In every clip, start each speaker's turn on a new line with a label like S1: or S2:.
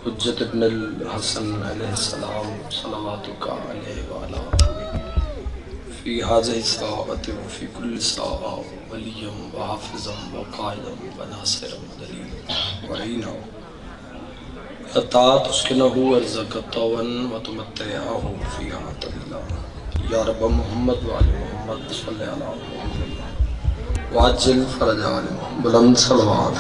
S1: حجت ابن الحسن علیہ السلام صلواتک علیہ وعلا فی هذه الساعة وفي كل ساعة وليا وحافظا وقائدا وناصرا ودليلا وعينا حتى تسكنه أرزك طوعا وتمتعه فيها طويلا يا رب محمد وعلى محمد صل على محمد وعجل فرج على محمد بلند صلوات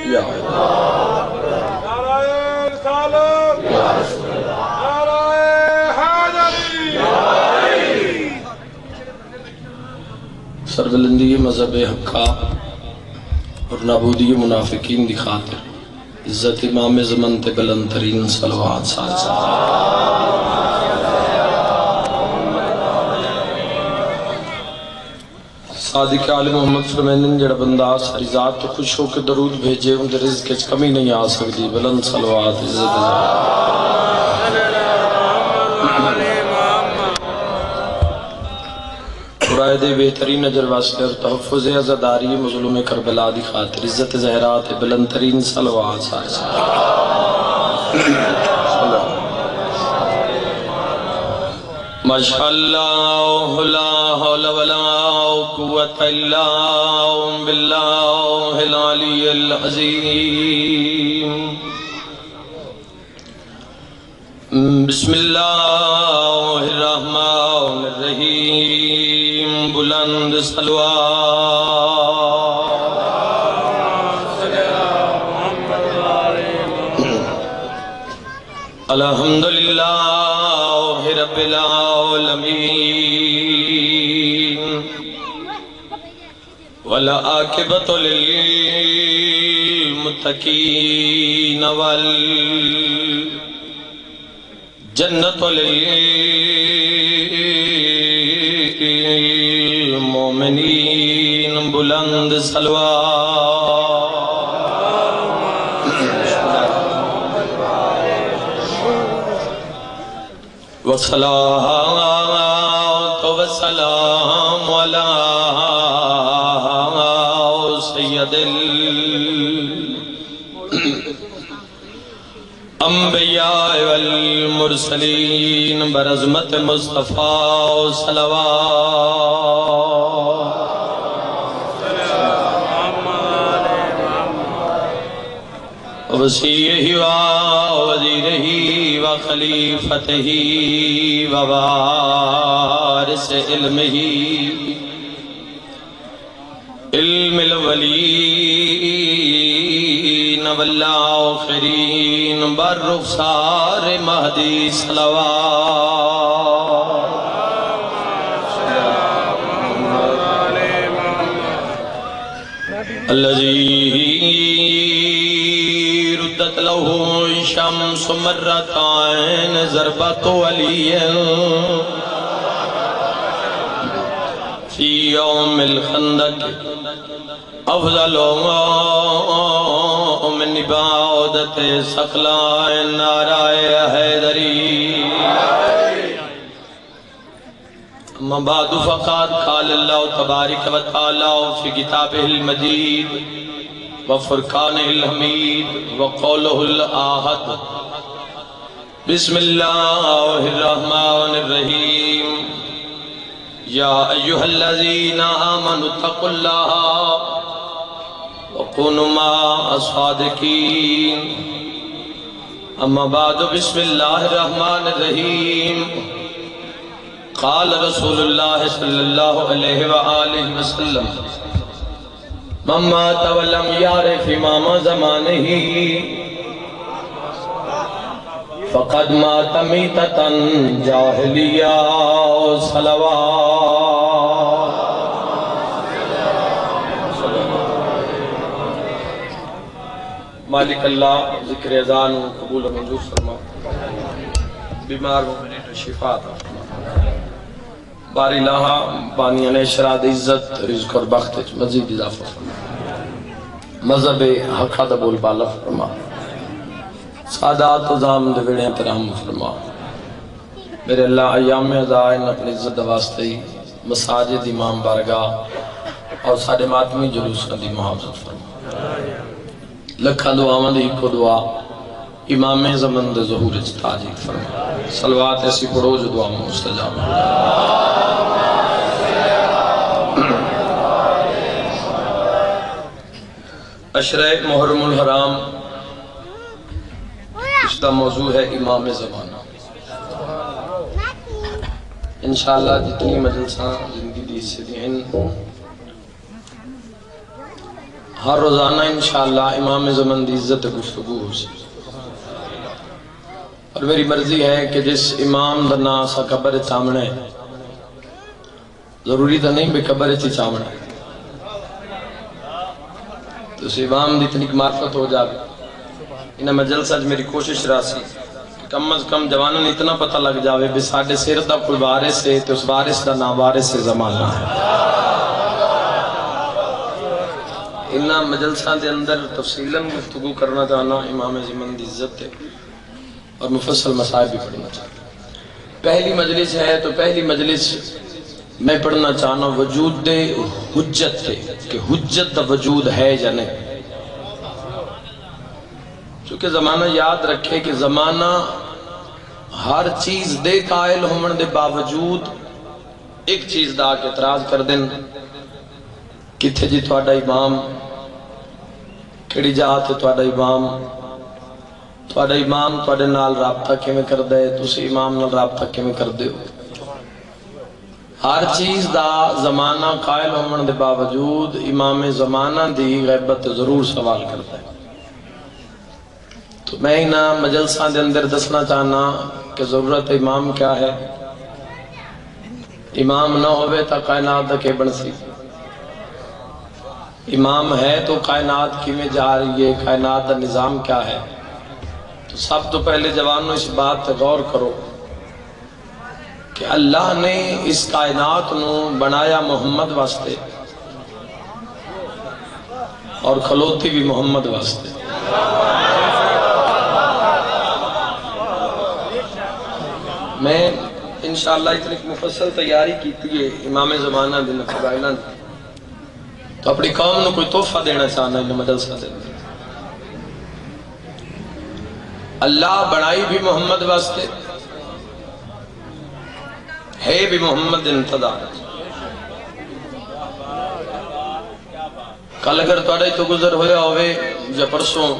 S1: یا سربلندی مذہب حقہ اور نابودی منافقین دی خاطر عزت امام زمن تے بلند ترین صلوات سالسا صادق عالم محمد فرمینن جڑا بندہ ساری ذات تو خوش ہو کے درود بھیجے ان دے رزق اچ کمی نہیں آ سکتی بلند صلوات عزت قرآن دے بہترین اجر واسطے اور تحفظ عزاداری مظلوم کربلا دی خاطر عزت زہرات بلند ترین صلوات سالسا ماشاءاللہ لا حول ولا قوة الا باللہ العلی العظیم بسم اللہ الرحمن الرحیم بلند صلوات الحمدللہ رب العالمین والعاقبۃ للمتقین والجنۃ للمؤمنین بلند صلوات والصلاة والسلام على سید الانبیاء والمرسلین برحمت مصطفیٰ صلوات وسیعہ وزیرہ وخلیفتہ ووارث علمہ علم الاولین والآخرین بررخسار مہدی صلوات الذی ردت له شمس مرتين ضربت ولي في يوم الخندق افضل من عبادت ثقلان نعرہ حیدری اما بعد فقد قال اللہ تبارک و تعالی فی کتابہ المجید وفرقانہ الحمید وقولہ الاحد بسم اللہ الرحمن الرحیم یا ایہا الذین آمنوا اتقوا اللہ وکونوا مع الصادقین اما بعد بسم اللہ الرحمن الرحیم قال رسول اللہ صلی اللہ علیہ وآلہ وسلم من مات ولم يعرف امام زمانه فقد مات میتة جاہلیہ صلوات مالک اللہ ذکر اذان قبول و منظور فرما بیمار مومنین شفا عطا فرما باری الہا بانیان اشراد عزت رزق اور بخت مزید اضافہ فرما مذہب حقہ دا بول بالا فرما سادات و زام دوڑے احترام فرما میرے اللہ ایام عزائن اپنی عزت واسطے مساجد امام بارگاہ اور ساڑے ماتمی جلوس دی محافظت فرما لکھا دعاواں دی ایک دعا امام زمن دے ظہور تاجید فرما صلوات ایسی پڑھو جو دعا مستجاب ہو عشرہ محرم الحرام اس کا موضوع ہے امام زمانہ انشاءاللہ جتنی مجلساں زندگی دی سے دی ہیں ہر روزانہ انشاءاللہ امام زمان دی عزت گفتگو ہو سی اور میری مرضی ہے کہ جس امام دنا سا قبر چامنے ضروری تو نہیں بھی قبر چی چامنے تو اس امام دی اتنی معرفت ہو جائے انہیں مجلسہ میری کوشش راسی کم از کم جوانوں نے اتنا پتہ لگ جاوے بھی ساڑھے سیر دا کوئی وارث ہے تو اس وارث دا نا وارث زمانہ ہے انہاں مجلسہ دے اندر تفصیلاً گفتگو کرنا چاہنا امام زمان دی عزت ہے اور مفصل مسائل بھی پڑھنا چاہنا پہلی مجلس ہے تو پہلی مجلس میں پڑھنا چاہنا وجود دے حجت دے کہ حجت دا وجود ہے یا نہیں چونکہ زمانہ یاد رکھے کہ زمانہ ہر چیز دے قائل ہومن دے باوجود ایک چیز دا کے اعتراض کر دیں کتھے جی تواڈا امام کیڑی جہات ہے تواڈا امام تواڈے نال رابطہ کیویں کر دے تسی امام نال رابطہ کیویں کر دے ہو ہر چیز دا زمانہ قائل ہومن دے باوجود امام زمانہ دی غیبت ضرور سوال کرتا ہے تو میں انہاں مجلسہ دے اندر دسنا چاہنا کہ ضرورت امام کیا ہے امام نہ ہوئے تا کائنات دا کے بن سی امام ہے تو کائنات کی میں جا رہی ہے کائنات دا نظام کیا ہے تو سب تو پہلے جوانوں اس بات تے غور کرو کہ اللہ نے اس کائنات نو بنایا محمد واسطے اور کھلوتی بھی محمد واسطے میں انشاءاللہ اتنی مفصل تیاری کی تھی امام زمانہ دن فضائلہ تو اپنی قوم نے کوئی تحفہ دینا چاہنا انہیں مدرسہ دینا اللہ بنائی بھی محمد واسطے ہے بھی محمد انتظار کل اگر توڑے تو گزر ہویا ہوئے یا پرسوں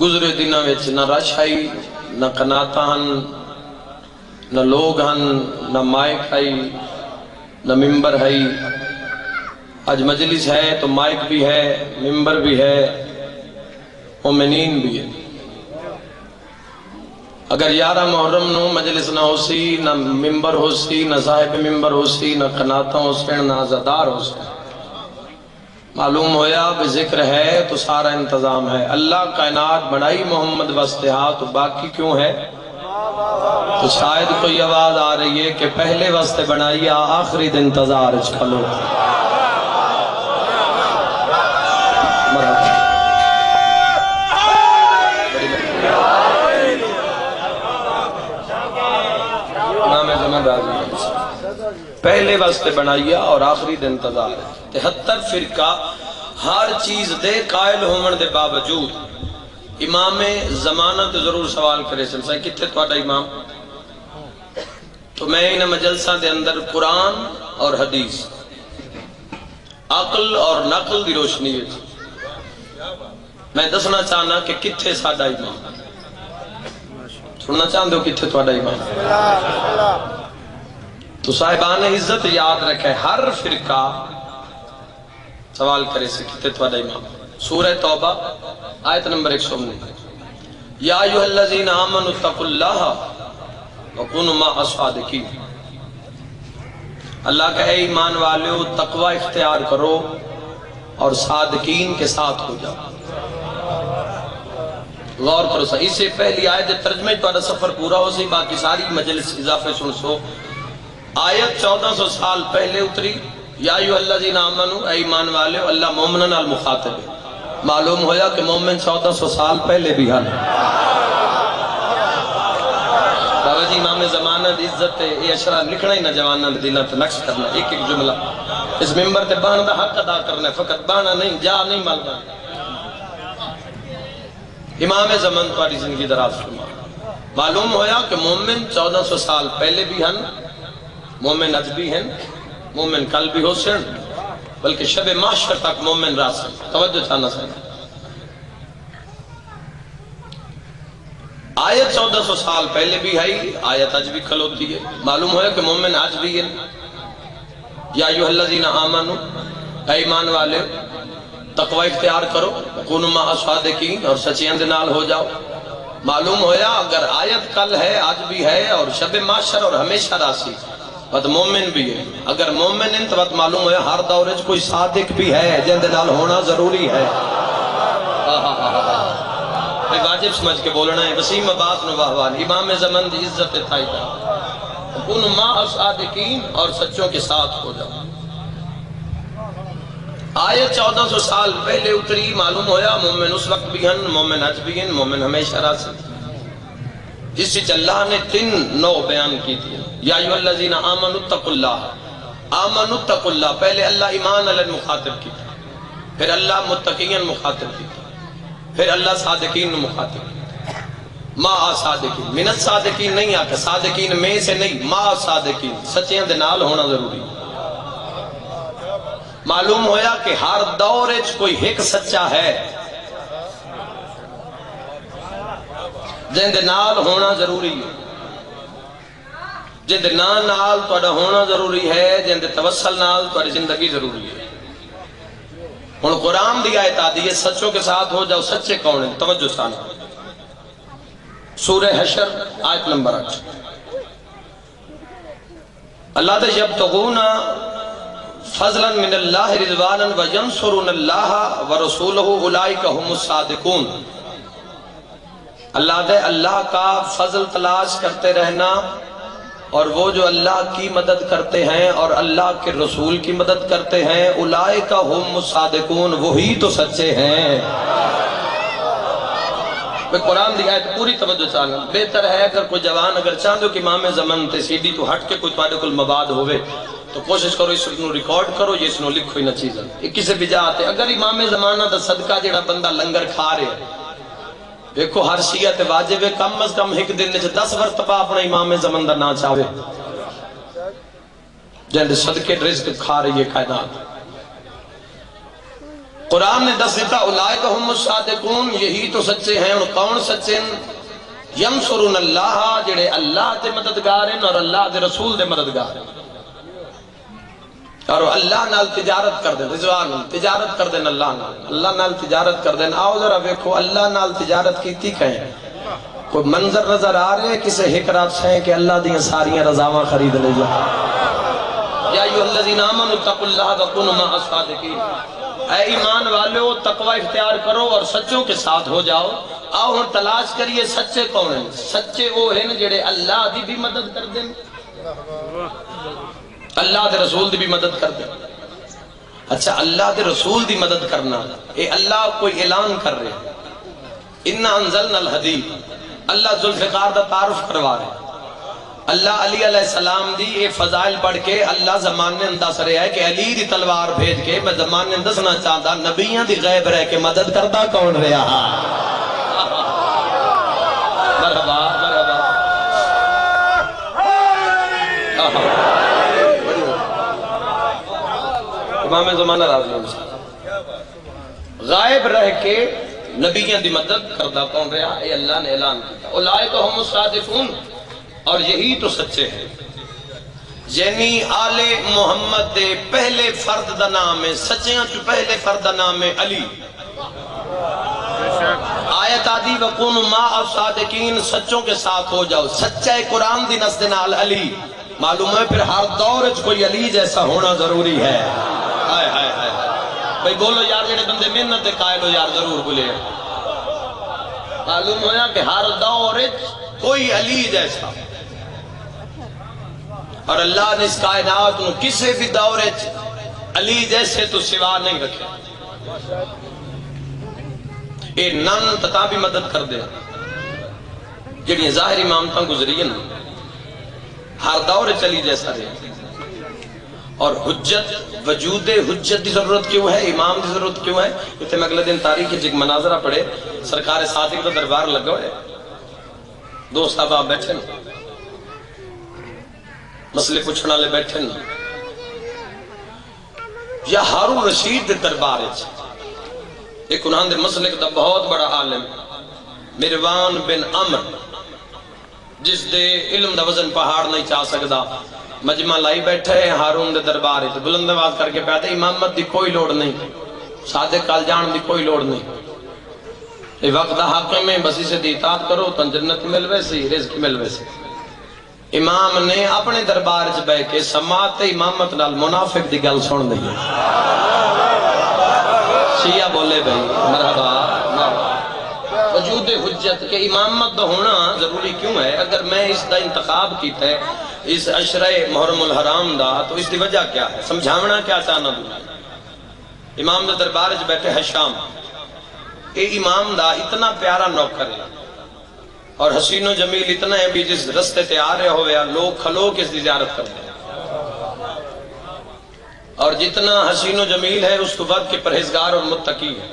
S1: گزرے دنہ ویچ نہ رش آئی نہ قناتا ہن نہ لوگ ہن نہ مائک ہے نہ ممبر ہے آج مجلس ہے تو مائک بھی ہے ممبر بھی ہے مومنین بھی ہے اگر 11 محرم نو مجلس نہ ہو سی نہ ممبر ہو سی نہ صاحب ممبر ہو سی نہ قناتا ہو سی نہ عزادار ہو سی معلوم ہویا بھی ذکر ہے تو سارا انتظام ہے اللہ کائنات بنائی محمد واسطے ہاں تو باقی کیوں ہے تو شاید کوئی آواز آ رہی ہے کہ پہلے واسطے بنائی آخری دن انتظار کھلو پہلے واسطے بنائیا اور آخری دن انتظار ہے 73 فرقہ ہر چیز دے قائل ہومن دے باوجود امام زمانہ تو ضرور سوال کرے سنسائیں کتنے توڑا امام تو میں انہیں مجلسہ دے اندر قرآن اور حدیث عقل اور نقل دی روشنی ہے میں دسنا چاہنا کہ کتنے ساڑھا امام سننا چاہن دو کتنے توڑا امام تو صاحبان عزت یاد رکھے ہر فرقہ سوال کرے سے کتنے توڑا امام سورہ توبہ آیت نمبر 119 یا ایوہ الذین آمنوا اتقوا اللہ وکونوا مع الصادقین اللہ کا اے ایمان والو تقوی اختیار کرو اور صادقین کے ساتھ ہو جاؤ غور کرو سا اس سے پہلی آیت ترجمہ تو سفر پورا ہو سی باقی ساری مجلس اضافے سن سو آیت 1400 سال پہلے اتری یا ایوہ الذین آمنوا اے ایمان والے اللہ مومنن المخاطب ہے معلوم ہویا کہ مومن 1400 سال پہلے بھی ہن بابا جی امام زمانہ دی عزت ہے یہ اشرا لکھنا ہی نہ جوانہ دلہ تو نقش کرنا ایک ایک جملہ اس ممبر تے بان دا حق ادا کرنا ہے، فقط بانا نہیں، جا نہیں ملنا۔ امام زمن تاری زندگی دراز فرما۔ معلوم ہویا کہ مومن 1400 سال پہلے بھی ہن، مومن اج بھی ہیں، مومن کل بھی ہو سن، بلکہ شب محشر تک مومن راسن۔ توجہ چاہنا سن، آیت 1400 سال پہلے بھی ہے، آیت اج بھی کھلوتی ہے۔ معلوم ہویا کہ مومن آج بھی ہیں۔ یا ایھا الذین آمنوا، اے ایمان والے تقوی اختیار کرو، کونوا مع الصادقین، اور سچیاں دے نال ہو جاؤ۔ معلوم ہویا اگر آیت کل ہے، آج بھی ہے، اور شب محشر اور ہمیشہ راسی، بات مومن بھی ہے۔ اگر مومن ہیں تو بات معلوم ہویا ہر دور وچ کوئی صادق بھی ہے جن دے نال ہونا ضروری ہے۔ واجب سمجھ کے بولنا ہے، وسیم عباس نواہوان امام زمن دی عزت تائیدہ، کونوا مع الصادقین، اور سچوں کے ساتھ ہو جاؤ۔ آیت 1400 سال پہلے اتری، معلوم ہویا مومن اس وقت بھی ہیں، مومن اج بھی ہیں، مومن ہمیشہ راسی۔ جس سے اللہ نے 3 نو بیان کی تھی۔ یا ایھا الذین آمنوا اتقوا اللہ، آمنوا اتقوا اللہ، پہلے اللہ ایمان علی مخاطب کی، پھر اللہ متقین مخاطب کی، پھر اللہ صادقین مخاطب کی۔ ما صادقین، من الصادقین نہیں آتا، صادقین میں سے نہیں، ما صادقین، سچیاں دے نال ہونا ضروری۔ معلوم ہویا کہ ہر دور کوئی ایک سچا ہے جن دے نال ہونا ضروری ہے، جن دے نال تہاڈا ہونا ضروری ہے، جن دے توسل نال تہاڈی زندگی ضروری ہے۔ ہن قرآن دی آیت آدھی ہے سچوں کے ساتھ ہو جاؤ۔ سچے کون ہیں؟ توجہ سانا، سورہ حشر آیت نمبر 8۔ اللہ تے یبتغون فضلا من اللہ رضوانا وینصرون اللہ ورسولہ اولئک هم الصادقون۔ اللہ دے اللہ کا فضل تلاش کرتے رہنا، اور وہ جو اللہ کی مدد کرتے ہیں اور اللہ کے رسول کی مدد کرتے ہیں، اولئک هم الصادقون، وہی تو سچے ہیں۔ میں قرآن دی آیت پوری توجہ چاہنا۔ بہتر ہے اگر کوئی جوان اگر چاہتے ہو کہ امام زمن تے سی ڈی تو ہٹ کے کوئی تواڈے کول مواد ہوئے تو کوشش کرو اس نو ریکارڈ کرو، یہ اس نو لکھو ہی نہ چیزاں کسی بھی جاتے۔ اگر امام زمانہ دا صدقہ جڑا بندہ لنگر کھا رہے ہیں، دیکھو ہر شیعہ تے واجب ہے کم از کم ایک دن وچ 10 مرتبہ اپنا امام زمان دا نا چاہے، جن دے صدقے رزق کھا رہی ہے کائنات۔ قرآن نے دس دیتا اولئک هم الصادقون، یہی تو سچے ہیں۔ اور کون سچے ہیں؟ ینصرون اللہ، جڑے اللہ تے مددگار ہیں اور اللہ دے رسول دے مددگار ہیں، اور اللہ نال تجارت کر دیں، رضوان تجارت کر دیں، اللہ نال تجارت کر دیں۔ آؤ ذرا دیکھو اللہ نال تجارت کیتی کہیں کوئی منظر نظر آ رہے کسے ایک رات سے کہ اللہ دیاں ساریاں رضاواں خرید لے جا۔ یا ایھا الذین آمنوا اتقوا اللہ وکونوا مع الصادقین، اے ایمان والو تقوی اختیار کرو اور سچوں کے ساتھ ہو جاؤ۔ آؤ ہم تلاش کریے سچے کون ہیں۔ سچے وہ ہیں جڑے اللہ دی بھی مدد کر دیں، اللہ دے رسول دی بھی مدد کر دیں۔ اچھا اللہ دے رسول دی مدد کرنا، اے اللہ کوئی اعلان کر رہے، انا انزلنا الحدید، اللہ ذوالفقار دا تعارف کروا رہے، اللہ علی علیہ السلام دی اے فضائل پڑھ کے اللہ زمانے انداز رہا ہے کہ علی دی تلوار بھیج کے میں زمانے اندازنا چاہتا نبیاں دی غیب رہ کے مدد کرتا کون رہا۔ مرحبا مرحبا، امام زمانہ راضی غائب رہ کے نبیوں دی مدد کردہ کون رہا؟ اے اللہ نے اعلان کیا اولئک هم الصادقون، اور یہی تو سچے ہیں۔ یعنی آل محمد دے پہلے فرد دا نام ہے، سچیاں چو پہلے فرد دا نام ہے علی۔ آیت آدھی وَقُونُوا مَعَ الصَّادِقِينَ، سچوں کے ساتھ ہو جاؤ۔ سچے قرآن دی نسد نال علی، معلوم ہے پھر ہر دور کوئی علی جیسا ہونا ضروری ہے۔ ہائے ہائے ہائے بھئی بولو یار، جڑے بندے محنت دے قائل ہو یار ضرور بولے۔ معلوم ہویا کہ ہر دور کوئی علی جیسا، اور اللہ نے اس کائنات میں کسی بھی دور علی جیسے تو سوا نہیں رکھے۔ اے نن تتا بھی مدد کر دے، جڑی ظاہری امامتاں گزری ہیں ہر دور علی جیسا رہے۔ اور حجت وجود حجت دی ضرورت کیوں ہے، امام دی ضرورت کیوں ہے؟ اتنے میں اگلے دن تاریخ ایک مناظرہ پڑھے، سرکار صادق کا دربار لگا ہوئے، دوست احباب بیٹھے مسئلے پوچھنے والے بیٹھے یا ہارون رشید دے دربار ایک انہاں دے مسلک دا بہت بڑا عالم مروان بن عمر جس دے علم دا وزن پہاڑ نہیں چاہ سکدا، مجمع لائی بیٹھے ہیں ہارون دے دربار ہے، بلند آواز کر کے پہتے امامت دی کوئی لوڑ نہیں، صادق کال جان دی کوئی لوڑ نہیں، یہ وقت دا حاکم ہے، بس اسے دی اطاعت کرو تو جنت ملوے سی، رزق ملوے سی۔ امام نے اپنے دربار چ بہ کے سماعت امامت نال منافق دی گل سن دی، شیعہ بولے بھائی مرحبا مرحبا۔ وجود حجت کہ امامت دا ہونا ضروری کیوں ہے؟ اگر میں اس دا انتخاب کیتا ہے اس عشرہ محرم الحرام دا تو اس دی وجہ کیا ہے؟ سمجھاونا کیا چاہنا دوں؟ امام دا دربار چ بیٹھے حشام، اے امام دا اتنا پیارا نوکر ہے اور حسین و جمیل اتنا ہے بھی جس رستے تے آ رہے ہوئے لوگ کھلو کے اس دی زیارت کرتے ہیں، اور جتنا حسین و جمیل ہے اس تو بعد کے پرہیزگار اور متقی ہے،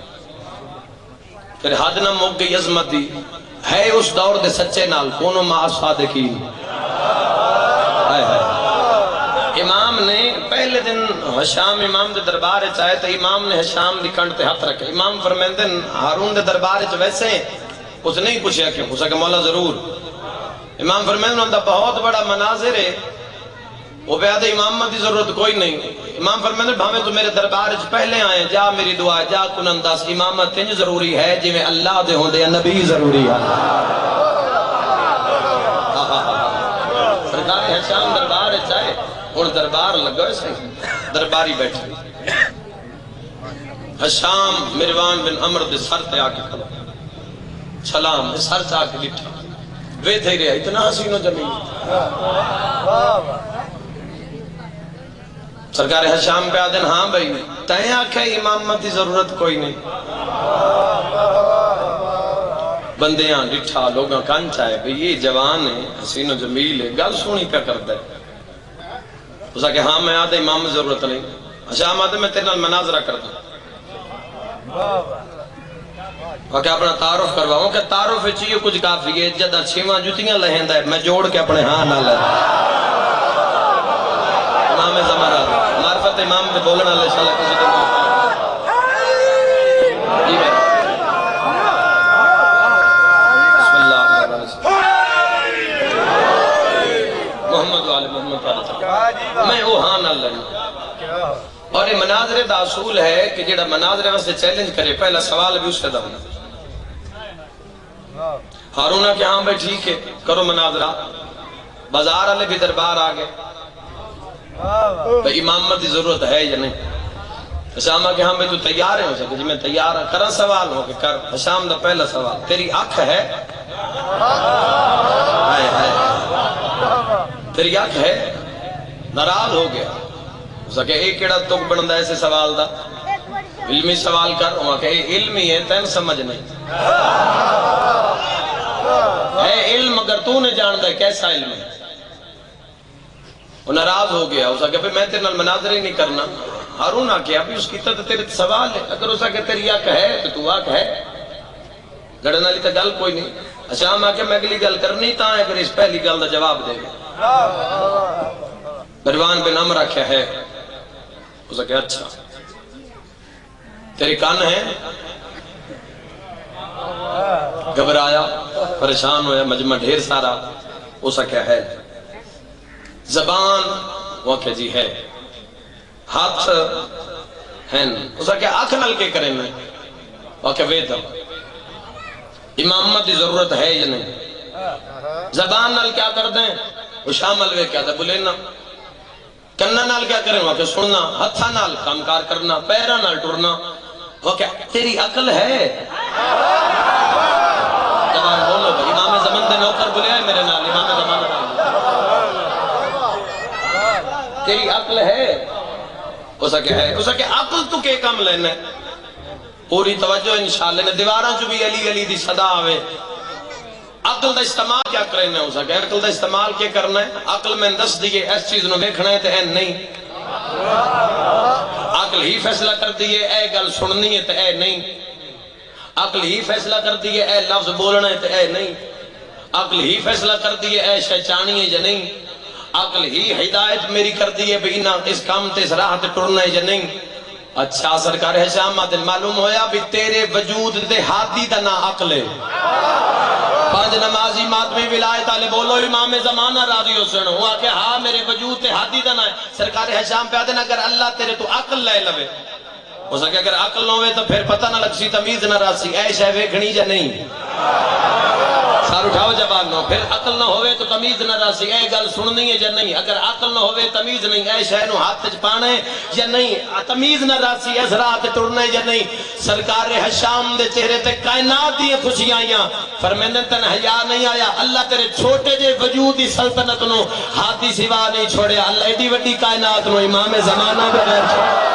S1: پھر حد نہ موک گئی عظمت دی ہے اس دور دے سچے نال کونو مع صادقین۔ امام نے پہلے دن حشام امام دے دربار چاہے تو امام نے حشام دی کنڈ تے ہاتھ رکھے، امام فرمیندے ہارون دے دربار چ ویسے ہیں، اس نہیں پوچھا کہ ہو سکے مولا ضرور۔ امام فرمیندے انہوں دا بہت بڑا مناظر ہے، وہ بیادہ امامت دی ضرورت کوئی نہیں۔ امام فرمیندے بھاویں تو میرے دربار چ پہلے آئے، جا میری دعا جا کننداس، امامت تنج ضروری ہے جی میں اللہ دے ہوں دے نبی ضروری ہے۔ سرکار حشام دربار چاہے اور دربار لگا ہے صحیح، درباری بیٹھے حشام مروان بن عمر دے سر تے آکے کھڑا، سلام سر چاہ کے لٹھا وے تھے رہا اتنا حسین و جمیل۔ سرکار حشام پہ آدن ہاں بھائی تائیں آکھے امامت دی ضرورت کوئی نہیں، بندیاں لٹھا لوگاں کان چاہے بھئی یہ جوان ہے حسین و جمیل ہے گل سونی پہ کرتا ہے، اسا کہ ہاں میں آدھے امام ضرورت نہیں، حشام آدھے میں تیرے نال مناظرہ کرتا ہوں، اور کہ اپنا تعارف کرواؤں کہ تعارف چاہیے کچھ کافی ہے، جدہ چھیواں جتیاں لہندہ ہے میں جوڑ کے اپنے ہاں نہ لے امام زمرہ معرفت امام پہ بولنا اللہ شاءاللہ کسی کے جی میں بسم اللہ الرحمن الرحیم محمد والے محمد والے میں وہ ہاں نہ لے۔ اور یہ مناظرے دا اصول ہے کہ جیڑا مناظرے واسطے چیلنج کرے پہلا سوال بھی اس سے دا ہونا، ہارونہ کہ ہاں بھائی ٹھیک ہے کرو مناظرہ، بازار والے بھی دربار آگئے بھئی امامت دی ضرورت ہے یا نہیں؟ حشام کہ ہاں بھائی تو تیار ہے ہو سکے جی میں تیار ہوں، کرا سوال ہو کہ کر۔ حشام دا پہلا سوال تیری آنکھ ہے؟ ہائے ہائے تیری آنکھ ہے؟ ناراض ہو گیا، کہ ایک کیڑا تک بندہ ایسے سوال دا علمی سوال کر، وہاں کہ علمی ہے تین سمجھ نہیں ہے علم اگر تو نے جان دے کیسا علم ہے؟ وہ ناراض ہو گیا، اسا کہ میں تیرے نال مناظرہ ہی نہیں کرنا۔ ہارون آکے ابھی اس کی تو تیرے سوال ہے، اگر اسا کہ تیری آنکھ ہے تو آنکھ ہے، لڑن والی تو گل کوئی نہیں۔ حشام آکے میں اگلی گل کرنی تا ہے اگر اس پہلی گل دا جواب دے گا۔ مروان بن عمر آکھیا ہے، اسا کہ اچھا تیری کان ہے؟ گھبرایا پریشان ہویا، مجمع ڈھیر سارا، اسا کیا ہے؟ زبان؟ وہ کہ جی ہے۔ ہاتھ ہیں؟ اسا کہ آنکھ نل کے کریں میں؟ وہ کہ وید امامت دی ضرورت ہے یا نہیں؟ زبان نل کیا کر دیں؟ وہ شامل وے کیا تھا بولے نا، کننا نال کیا کریں؟ وہ کہ سننا، ہتھا نال کامکار کرنا، پیرا نال ٹرنا۔ وہ کہ تیری عقل ہے؟ زبان بولو بھائی، امام زمان دے نوکر بولے ہے میرے نال، امام زمان دے تیری عقل ہے؟ اسا کہ ہے۔ اسا کہ عقل تو کے کام لینا ہے؟ پوری توجہ انشاءاللہ نے دیواراں جو بھی علی علی دی صدا آوے، عقل دا استعمال کیا کرنا ہے؟ اسا کہ عقل دا استعمال کیا کرنا ہے؟ عقل میں دس دیئے اس چیز نو دیکھنا ہے تو این نہیں، عقل ہی فیصلہ کر دیئے اے گل سننی ہے تے اے نہیں، عقل ہی فیصلہ کر دیئے اے لفظ بولنا ہے تے اے نہیں، عقل ہی فیصلہ کر دیئے اے شیطانی ہے یا نہیں، عقل ہی ہدایت میری کر دیئے بھی نہ اس کام تے اس راہ تے ٹرنا ہے یا نہیں۔ اچھا سرکار حشام دل معلوم ہویا بھی تیرے وجود دے ہادی دا نا عقل ہے۔ پانچ نمازی ماتمی ولایت آلے بولو امام زمانہ راضی حسن ہوا کہ ہاں میرے وجود تے ہادی دا نا ہے۔ سرکار حشام پہ آدھے نا اگر اللہ تیرے تو عقل لے لوے ہو سکے اگر عقل نہ ہوئے تو پھر پتہ نہ لگ سی تمیز نہ راسی اے شے ویکھنی یا نہیں، سار اٹھاؤ جواب نو، پھر عقل نہ ہوئے تو تمیز نہ راسی اے گل سننی ہے یا نہیں، اگر عقل نہ ہوئے تمیز نہیں اے شے نو ہاتھ چ پانے یا نہیں، تمیز نہ راسی اس راہ تے ٹرنے یا نہیں۔ سرکار حشام دے چہرے تے کائنات دی خوشیاں آئیاں، فرمیندے تن حیا نہیں آیا، اللہ تیرے چھوٹے جے وجود دی سلطنت نو ہاتھی سوا نہیں چھوڑیا، اللہ ایڈی وڈی کائنات نو امام زمانہ بغیر چھوڑیا۔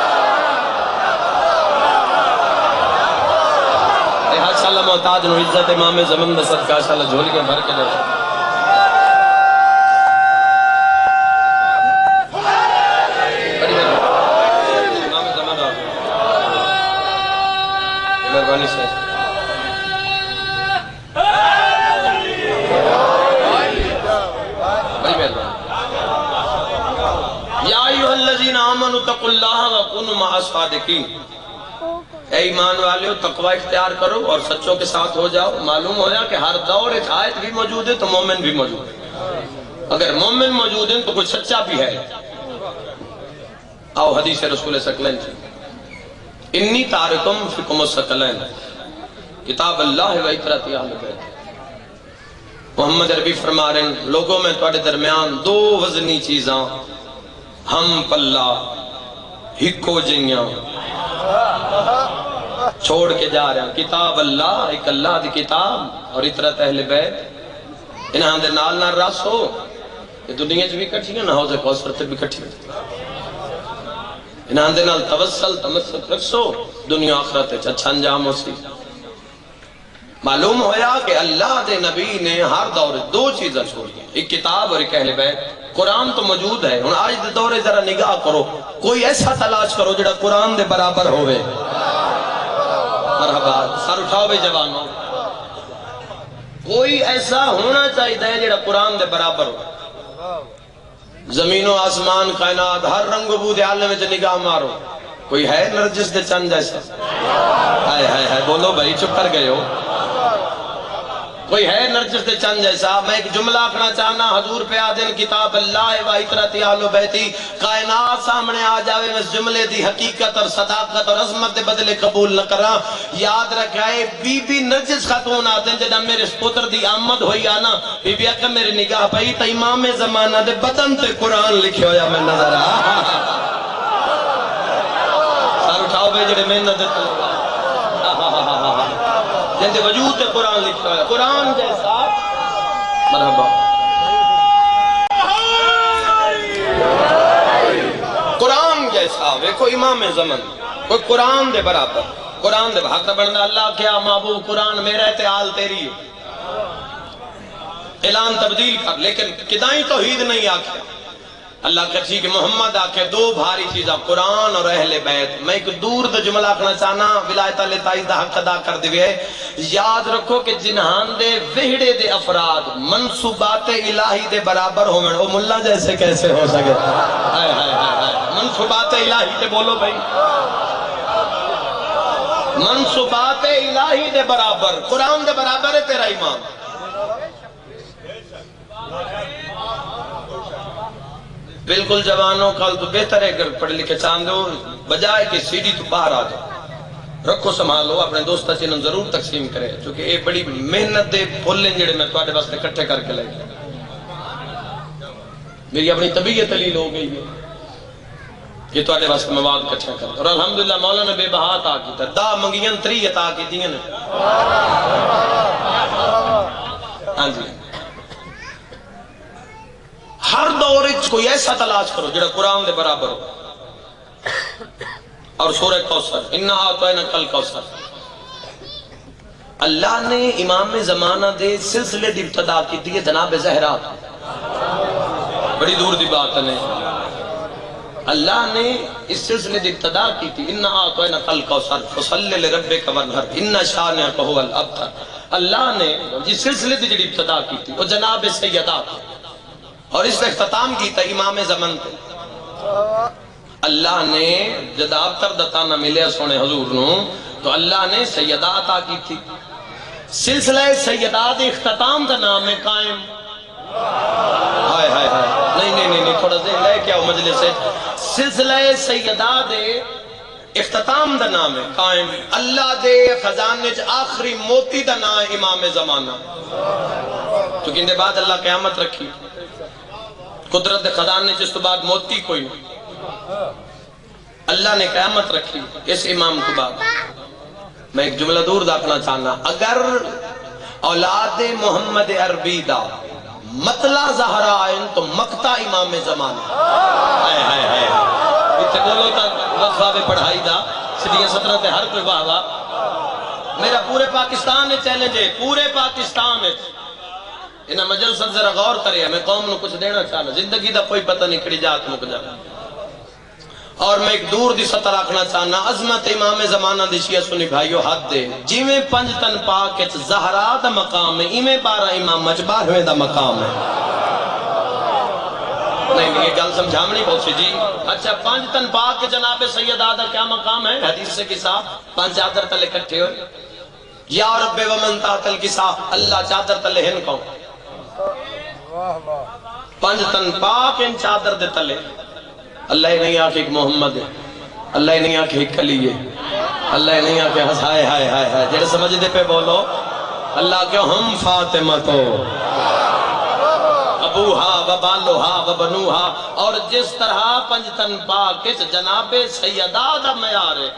S1: شاءاللہ محتاج نو عزت امام زمان دا صدقہ شاءاللہ جھول کے بھر کے لے امام زمان آ مہربانی سے بڑی مہربانی۔ یا ایھا الذین آمنوا اتقوا اللہ وکونوا مع الصادقین، اے ایمان والے تقوی اختیار کرو اور سچوں کے ساتھ ہو جاؤ۔ معلوم ہو جا کہ ہر دور ایک آیت بھی موجود ہے تو مومن بھی موجود ہے، اگر مومن موجود ہیں تو کوئی سچا بھی ہے۔ آؤ حدیث رسول ثقلین انی تارکم فیکم الثقلین، کتاب اللہ و اطاعت اہل بیت۔ محمد عربی فرما رہے ہیں لوگوں میں تواڈے درمیان دو وزنی چیزاں ہم پلہ ہکو جیاں چھوڑ کے جا رہے ہیں، کتاب اللہ، ایک اللہ دی کتاب اور اطاعت اہل بیت، انہاں دے نال نہ رس ہو، یہ دنیا چ بھی کٹھی ہے نہ حوض کوثر تے بھی کٹھی ہے، انہاں دے نال توسل تمسک رکھو، دنیا آخرت وچ اچھا انجام ہو سی۔ معلوم ہویا کہ اللہ دے نبی نے ہر دور دو چیزاں چھوڑی، ایک کتاب اور ایک اہل بیت۔ قرآن تو موجود ہے، ہن آج دے دورے ذرا نگاہ کرو، کوئی ایسا تلاش کرو جڑا قرآن دے برابر ہوئے۔ مرحبا، سر اٹھاؤ بے جوانوں، کوئی ایسا ہونا چاہیے جڑا قرآن دے برابر ہو۔ زمین و آسمان کائنات ہر رنگ و بو دے عالم وچ نگاہ مارو، کوئی ہے نرجس دے چند جیسا؟ ہائے ہائے ہائے، بولو بھائی، چپ کر گئے ہو؟ کوئی ہے نرجس دے چند جیسا؟ میں ایک جملہ اپنا چاہنا، حضور پہ آدن کتاب اللہ و اطاعت اہل بیت، کائنات سامنے آ جاوے میں اس جملے دی حقیقت اور صداقت اور عظمت دے بدلے قبول نہ کراں۔ یاد رکھائے بی بی نرجس خاتون آدن جدہ میرے پتر دی آمد ہوئی آنا، بی بی اکا میری نگاہ پئی تا امام زمانہ دے بدن تے قرآن لکھے ہویا میں نظر آ۔ سار اٹھاؤ بے جڑے محنت دیتے لوگ جن دے وجود تے قرآن لکھا ہے، قرآن جیسا مرحبا، قرآن جیسا ویکھو امام زمن، کوئی قرآن دے برابر، قرآن دے حق بندہ اللہ کیا محبوب قرآن میرا اعتعال تیری ہے، اعلان تبدیل کر، لیکن کدائیں توحید نہیں آکھیا اللہ کچھی کہ محمد آکھے دو بھاری چیزاں قرآن اور اہل بیت۔ میں ایک دور دا جملہ اپنا چاہنا، ولایت اللہ تعالی دا حق ادا کر دیوئے، یاد رکھو کہ جنہان دے وہڑے دے افراد منصوبات الہی دے برابر ہو، وہ ملہ جیسے کیسے ہو سکے؟ ہائے ہائے ہائے، منصوبات الہی تے بولو بھائی، منصوبات الہی دے برابر، قرآن دے برابر ہے تیرا امام۔ بالکل جوانوں کل تو بہتر ہے اگر پڑھ لکھے چاند ہو، بجائے کہ سیڑھی تو باہر آ جاؤ، رکھو سنبھالو، اپنے دوستہ چینن ضرور تقسیم کرے، چونکہ یہ بڑی محنت دے پھولیں جڑے میں تواڈے واسطے اکٹھے کر کے لے گیا، میری اپنی طبیعت علیل ہو گئی ہے کہ تواڈے واسطے مواد اکٹھا کر، اور الحمدللہ مولا نے بے بہا عطا کیتا، دا منگیاں تری عطا کیتیاں نے۔ ہاں جی، ہر دور کوئی ایسا تلاش کرو جڑا قرآن دے برابر ہو۔ اور سورہ کوثر، اِنَّا أَعْطَيْنَاكَ الْكَوْثَرَ، اللہ نے امام زمانہ دے سلسلے دی ابتدا کی تھی جناب زہرا، بڑی دور دی بات نہیں، اللہ نے اس سلسلے کی ابتدا کی تھی اِنَّا أَعْطَيْنَاكَ الْكَوْثَرَ فَصَلِّ لِرَبِّكَ وَانْحَرْ إِنَّ شَانِئَكَ هُوَ الْأَبْتَرُ۔ اللہ نے جس سلسلے کی جڑی ابتدا کی تھی وہ جناب سیدہ تھی اور اس نے اختتام کی تھا امام زمن تھے۔ اللہ نے جد ابتر دتا نہ ملے سونے حضور نو تو اللہ نے سیدہ عطا کی تھی۔ سلسلہ سیدہ دے اختتام دا نام ہے قائم۔ ہائے ہائے ہائے نہیں تھوڑا ذہن لے کے آؤ مجلس سے۔ سلسلہ سیدہ دے اختتام دا نام ہے قائم۔ اللہ دے خزانے چ آخری موتی دا نام ہے امام زمانہ، کیونکہ ان دے بعد اللہ قیامت رکھی، قدرت دے خزانے چ اس تو بعد موتی کوئی نہیں، اللہ نے قیامت رکھی اس امام کو بعد۔ میں ایک جملہ دور داخلنا چاہنا، اگر اولاد محمد عربی دا مطلع زہرا آئین تو مقتہ امام زمانہ۔ ہائے ہائے ہائے اتنے بولو تا وقفہ بے پڑھائی دا صدیہ 17 تے ہر کوئی واہ میرا پورے پاکستان نے چیلنج ہے، پورے پاکستان ہے انہا مجلسہ ذرا غور کرے، میں قوم نو کچھ دینا چاہنا، زندگی دا کوئی پتہ نہیں کھڑی جات مک جانا۔ اور میں ایک دور دی سطح رکھنا چاہنا، عظمت امام زمانہ دی شیعہ سنی بھائیو حد دے جیویں پنج تن پاک زہرا دا مقام ہے ایویں 12 امام مجبارویں دا مقام ہے۔ نہیں یہ گل سمجھامنی بہت سی جی۔ اچھا پنج تن پاک جناب سیدہ دا کیا مقام ہے؟ حدیث سے کسا پانچ چادر تلے کٹھے ہوئے، یا رب ومن تحت الکسا، اللہ چادر تلے ہن کون، پنج تن پاک ان چادر دے تلے۔ اللہ ہی نہیں آکھے ایک محمد ہے، اللہ ہی نہیں آکھے ایک علی ہے، اللہ ہی نہیں آکھے ہائے ہائے ہائے ہائے جڑے سمجھ دے پہ بولو اللہ کہ ہم فاطمہ تو ابوہا و بالوہا و بنوہا۔ اور جس طرح پنجتن پاک جناب سیدہ دا معیار ہے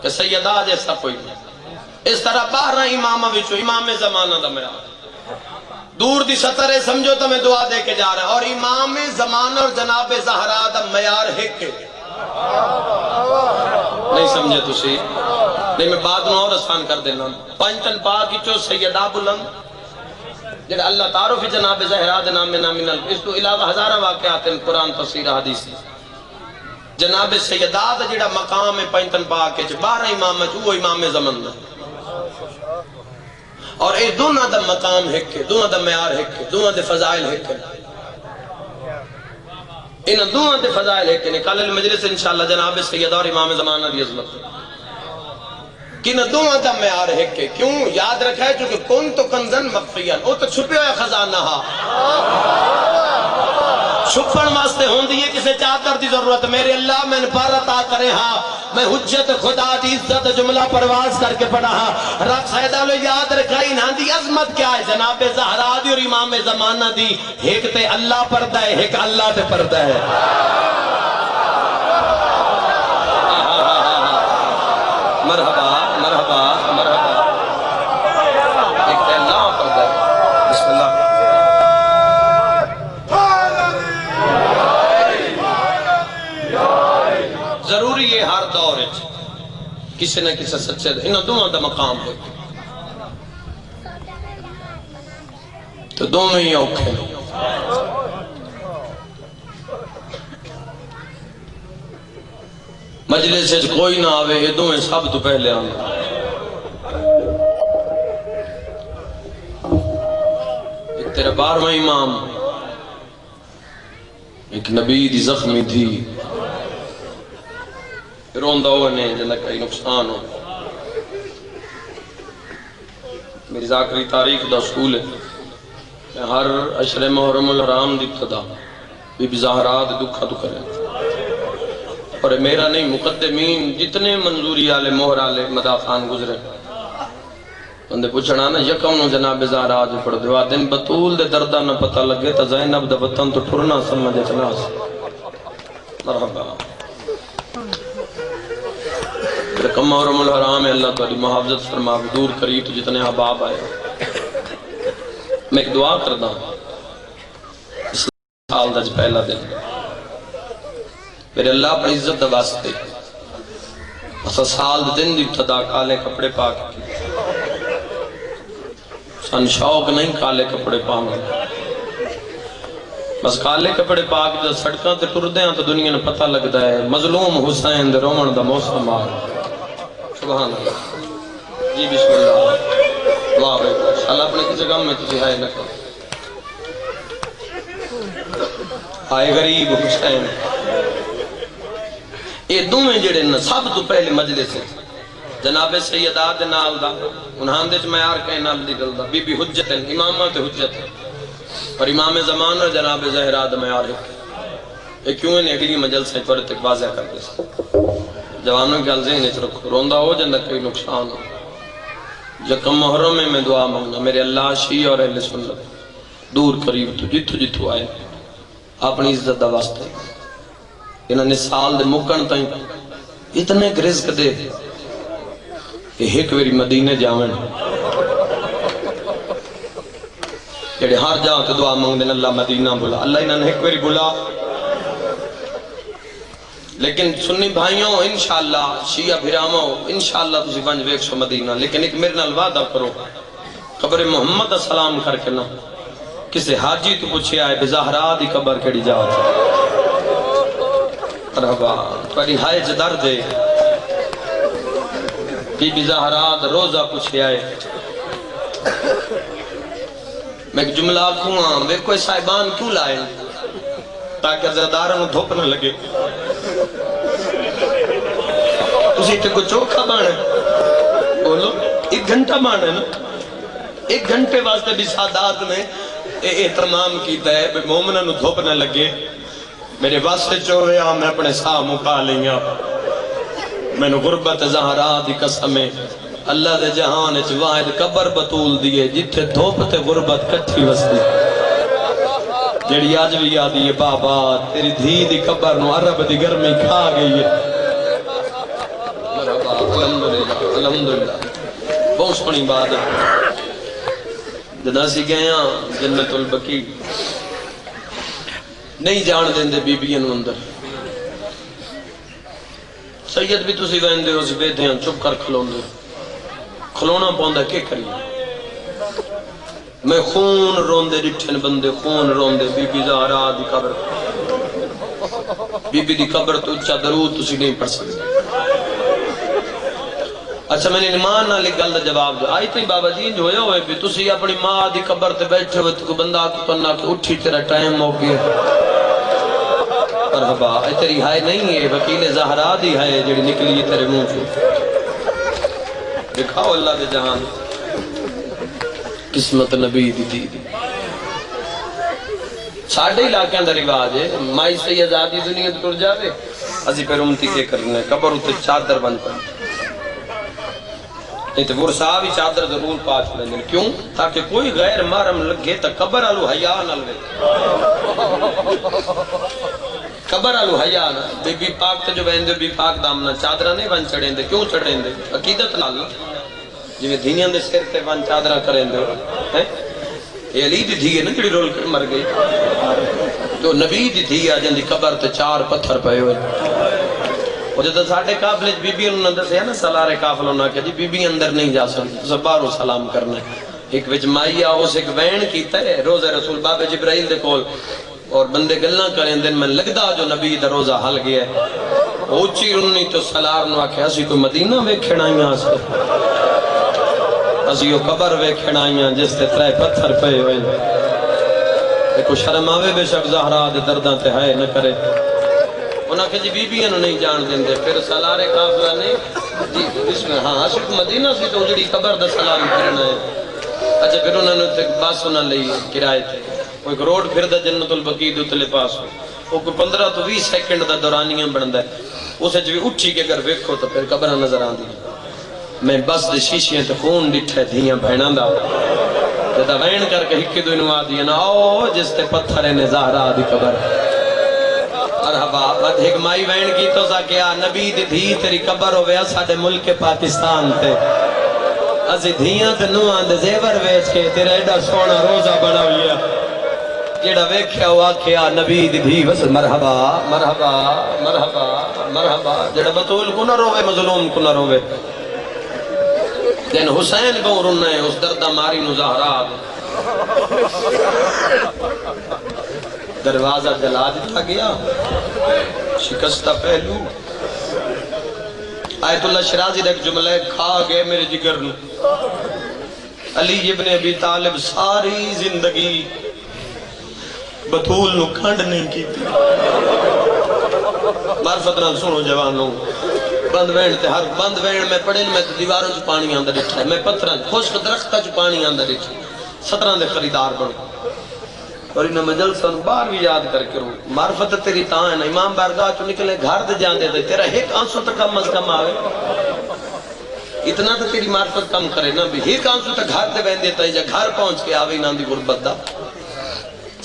S1: کہ سیدہ جیسا کوئی نہیں، اس طرح 12 امامہ وچو امام زمانہ دا معیار دور دی سطرے سمجھو تو میں دعا دے کے جا رہا ہے۔ اور امام زمانہ اور جناب زہرا دا معیار ایک ہے، نہیں سمجھے تسی؟ نہیں میں بعد میں اور آسان کر دینا۔ پنجتن پاک چو سیدہ بلند جڑا اللہ تعارف جناب زہرا دے نام میں نامن اس تو علاوہ ہزارہ واقعات ہیں قرآن تفسیر حدیث جناب سیدہ دا جڑا مقام ہے پنجتن پاک 12 امام وہ امام زمن دا، اور اے دونوں دا مقام ہے، دونوں دا معیار ہے، دونوں دے فضائل ہے، ان دونوں دے فضائل ہے کہ کل المجلس انشاءاللہ جناب سیدہ اور امام زمانہ دی عظمت کہ نہ دونوں دا معیار ہے کہ کیوں یاد رکھا ہے چونکہ کون تو کنزن مخفیان وہ تو چھپے ہوئے خزانہ ہا چھپن واسطے ہوں دیئے کسے چادر دی ضرورت میرے اللہ میں پر عطا کرے ہاں میں حجت خدا دی عزت جملہ پرواز کر کے پڑھا ہاں رب سیدہ لو یاد رکھائی نا دی عظمت کیا ہے جناب زہرا دی اور امام زمانہ دی ایک تے اللہ پردہ ہے ایک اللہ تے پردہ ہے مرحبا مرحبا مرحبا ایک تے اللہ پردہ ہے بسم اللہ ضروری ہے ہر دور ہے کسی نہ کسی سچے انہوں دونوں دا مقام ہے تو دونوں ہی اوکھے مجلس سے کوئی نہ آوے یہ دونوں سب تو پہلے آنے ایک تیرا 12واں امام ایک نبی دی زخمی تھی روندہ ہونے جنہ کئی نقصان ہو میری ذاکری تاریخ دا سکول ہے میں ہر عشر محرم الحرام دی ابتدا بی بی زہرا دے دکھا دکھا رہے اور میرا نہیں مقدمین جتنے منظوری آلے مہر آلے مدافعان گزرے اندھے پوچھنا نا یکم نو جناب زہرا جو پڑھ دعا دن بطول دے دردہ نہ پتہ لگے تا زینب دا وطن تو ٹھرنا سمجھے چناس مرحبا رقم محرم الحرام ہے اللہ تعالی محافظت فرما دور کری تو جتنے احباب آئے میں ایک دعا کردہ ہوں اس سال دا جو پہلا دن میرے اللہ اپنی عزت دا واسطے اسا سال دن دی ابتدا کالے کپڑے پاک کی سن شوق نہیں کالے کپڑے پاؤں بس کالے کپڑے پاک جب سڑکاں تے ٹردے ہیں تو دنیا نے پتہ لگتا ہے مظلوم حسین دے رومن دا موسم آ سبحان اللہ جی بسم اللہ واہ بھائی اللہ اپنے کسی کام میں تجھے ہائے نہ کرو ہائے غریب حسین یہ دونوں جڑے نا سب تو پہلے مجلس ہے جناب سیدہ دے نال دا انہاں دے معیار کہیں نال دی گل دا بی بی حجت ہے امامت حجت ہے اور امام زمان اور جناب زہرا دا معیار ہے یہ کیوں انہیں اگلی مجلس ہے تھوڑے تک واضح کر دے جوانوں کی گل ذہن وچ رکھو روندہ ہو جندہ کوئی نقصان ہو یکم محرم میں دعا مانگنا میرے اللہ شیعہ اور اہل سنت دور قریب تو جتو جتو آئے اپنی عزت دا واسطہ انہوں نے سال دے مکن تائیں اتنے رزق دے کہ ایک ویری مدینے جاویں جڑے ہر جاؤ تو دعا مانگ دیں اللہ مدینہ بلا اللہ انہوں نے ایک ویری بلا لیکن سنی بھائیوں انشاءاللہ شیعہ بھراموں انشاءاللہ تسی بنج ویک سو مدینہ لیکن ایک میرے نال وعدہ کرو قبر محمد السلام کر کے نا کسی حاجی تو پوچھے آئے بزہرا دی قبر کڑی جاؤ مرحبا پڑی ہائے جدر دے بی زہرا دا روزہ پوچھے آئے میں ایک جملہ کھواں میں کوئی صاحبان کیوں لائے تاکہ زرداروں دھوپ نہ لگے اسی تے کو چوکھا بانے بولو ایک گھنٹہ بانے نا ایک گھنٹے واسطے بھی سادات نے احترام کیتا ہے بے مومنہ نو دھوپ نہ لگے میرے واسطے چوہے ہاں میں اپنے ساہ مکا لیں میں نے غربت زہرا دی قسمیں اللہ دے جہان اچ واحد قبر بطول دیئے جتھے دھوپتے غربت کٹھی وستی جڑی آج بھی یادی ہے بابا تیری دھی دی قبر نو عرب دی گرمی کھا گئی ہے مرحبا الحمدللہ الحمدللہ بہت سونی بات ہے جدا سی گئے ہیں جنت البقیع نہیں جان دیں دے بی بی انو اندر سید بھی تسی وین دے روزی بیدھے ہیں چپ کر کھلون دے کھلونا پاؤندہ کیا کریے میں خون روندے ڈٹھن بندے خون روندے بی بی زہرا دی قبر بی بی دی قبر تو اچھا درود تسی نہیں پڑھ سکتے اچھا میں نے ایمان نہ لکھ گل دا جواب دو آئی تھی بابا جی جو ہوئے بھی تسی اپنی ماں دی قبر تے بیٹھے ہوئے تو بندہ کو تنہ کہ اٹھی تیرا ٹائم ہو گیا مرحبا اے تیری ہائے نہیں ہے وکیل زہرا دی ہائے جڑی نکلی تیرے منہ سے دکھاؤ اللہ دے جہان قسمت نبی دی دی ساڑھے علاقے اندر رواج ہے مائی سے آزادی دنیا ٹر جاوے ازی پھر امتی کے کرنا ہے قبر ہوتے چادر بن پر نہیں تو وہ صاحب ہی چادر ضرور پاچ لیں کیوں تاکہ کوئی غیر محرم لگے تا قبر آلو حیاء نہ لگے قبر آلو حیاء نہ بی بی پاک تے جو بہندے بی پاک دامنا چادرہ نہیں بن چڑھیں دے کیوں چڑھیں دے عقیدت نال جو میں دھینیاں دے سیر تے بن چادرہ کریں دے یہ علی دی دھی ہے نا جڑی رول کر مر گئی تو نبی دی دھی آجن دی قبر تے 4 پتھر پہے ہوئے وہ جب ساڑھے قافلے بی بی انہوں نے دسیا نا سلارے قافلوں نے کہ جی بی بی اندر نہیں جا سکتے زبارو سلام کرنا ہے ایک وچ مائی آؤس ایک وین کیتا ہے روزہ رسول باب جبرائیل دے کول اور بندے گلنا کریں دن میں لگدا جو نبی دا روزہ حل گیا ہے اوچی رنی تو سلار نو آکھے اسی کو مدینہ ویکھنا ہی آسے اسی کو قبر ویکھنا ہی جس تے 3 پتھر پہ ہوئے ایک شرم آوے بے شک زہرا دے درداں تے ہائے نہ کرے انہاں کہ جی بی بی انہوں نہیں جان دیں دے پھر سلارے قافلہ نے جی بسم اللہ ہاں عاشق مدینہ سے تو جڑی قبر دا سلام کرنا ہے اچھا پھر انہوں نے تک باس انہوں لئی کرائے تھے وہ ایک روڈ پھر دا جنت البقیع دو تلے پاس ہو وہ کوئی 15 تو 20 سیکنڈ دا دورانیاں بڑھندا ہے اسے جو اٹھی کے اگر ویکھو تو پھر قبرہ نظر آن دی میں بس دے شیشیاں تے خون ڈٹھے دھیاں بہناں دا جدا وین کر کے ہکی دو انہوں آدھی نا آؤ جس تے پتھر نے زہرا دی قبر مرحبا بد ایک مائی وین کی تو سا کیا نبی دی دھی تیری قبر ہو گیا ساڑھے ملک پاکستان تے ازی دھیاں تے نوان دے زیور ویچ کے تیرا ایڈا سونا روزہ بنا ہویا جیڑا ویکھیا ہوا کیا نبی دی دھی بس مرحبا مرحبا مرحبا مرحبا جیڑا بطول کو نہ روے مظلوم کو نہ روے دین حسین کو رنہ ہے اس دردہ ماری نو زہرا دروازہ جلا دیتا گیا، شکستہ پہلو۔ آیت اللہ شرازی نے ایک جملہ کھا گئے میرے جگر نو۔ علی ابن ابی طالب ساری زندگی بطول نو کھنڈ نہیں کی تھی۔ معرفت نال سنو جوانوں، بند وین تے ہر بند وین میں پڑھن میں تے دیواروں چ پانی آندا ڈٹھا ہے، میں پتھراں خشک درختاں چ پانی آندا ڈٹھا، 17 دے خریدار بن اور انہاں میں جلسہ باہر بھی یاد کر کے رو معرفت تیری تاں ہے نا، امام بارگاہ چ نکلے گھر تے جاندے تے تیرا ایک آنسو تے کم از کم آوے، اتنا تو تیری معرفت کم کرے نا بھی ایک آنسو تے گھر تے ویندے تے جا گھر پہنچ کے آوے انہاں دی غربت دا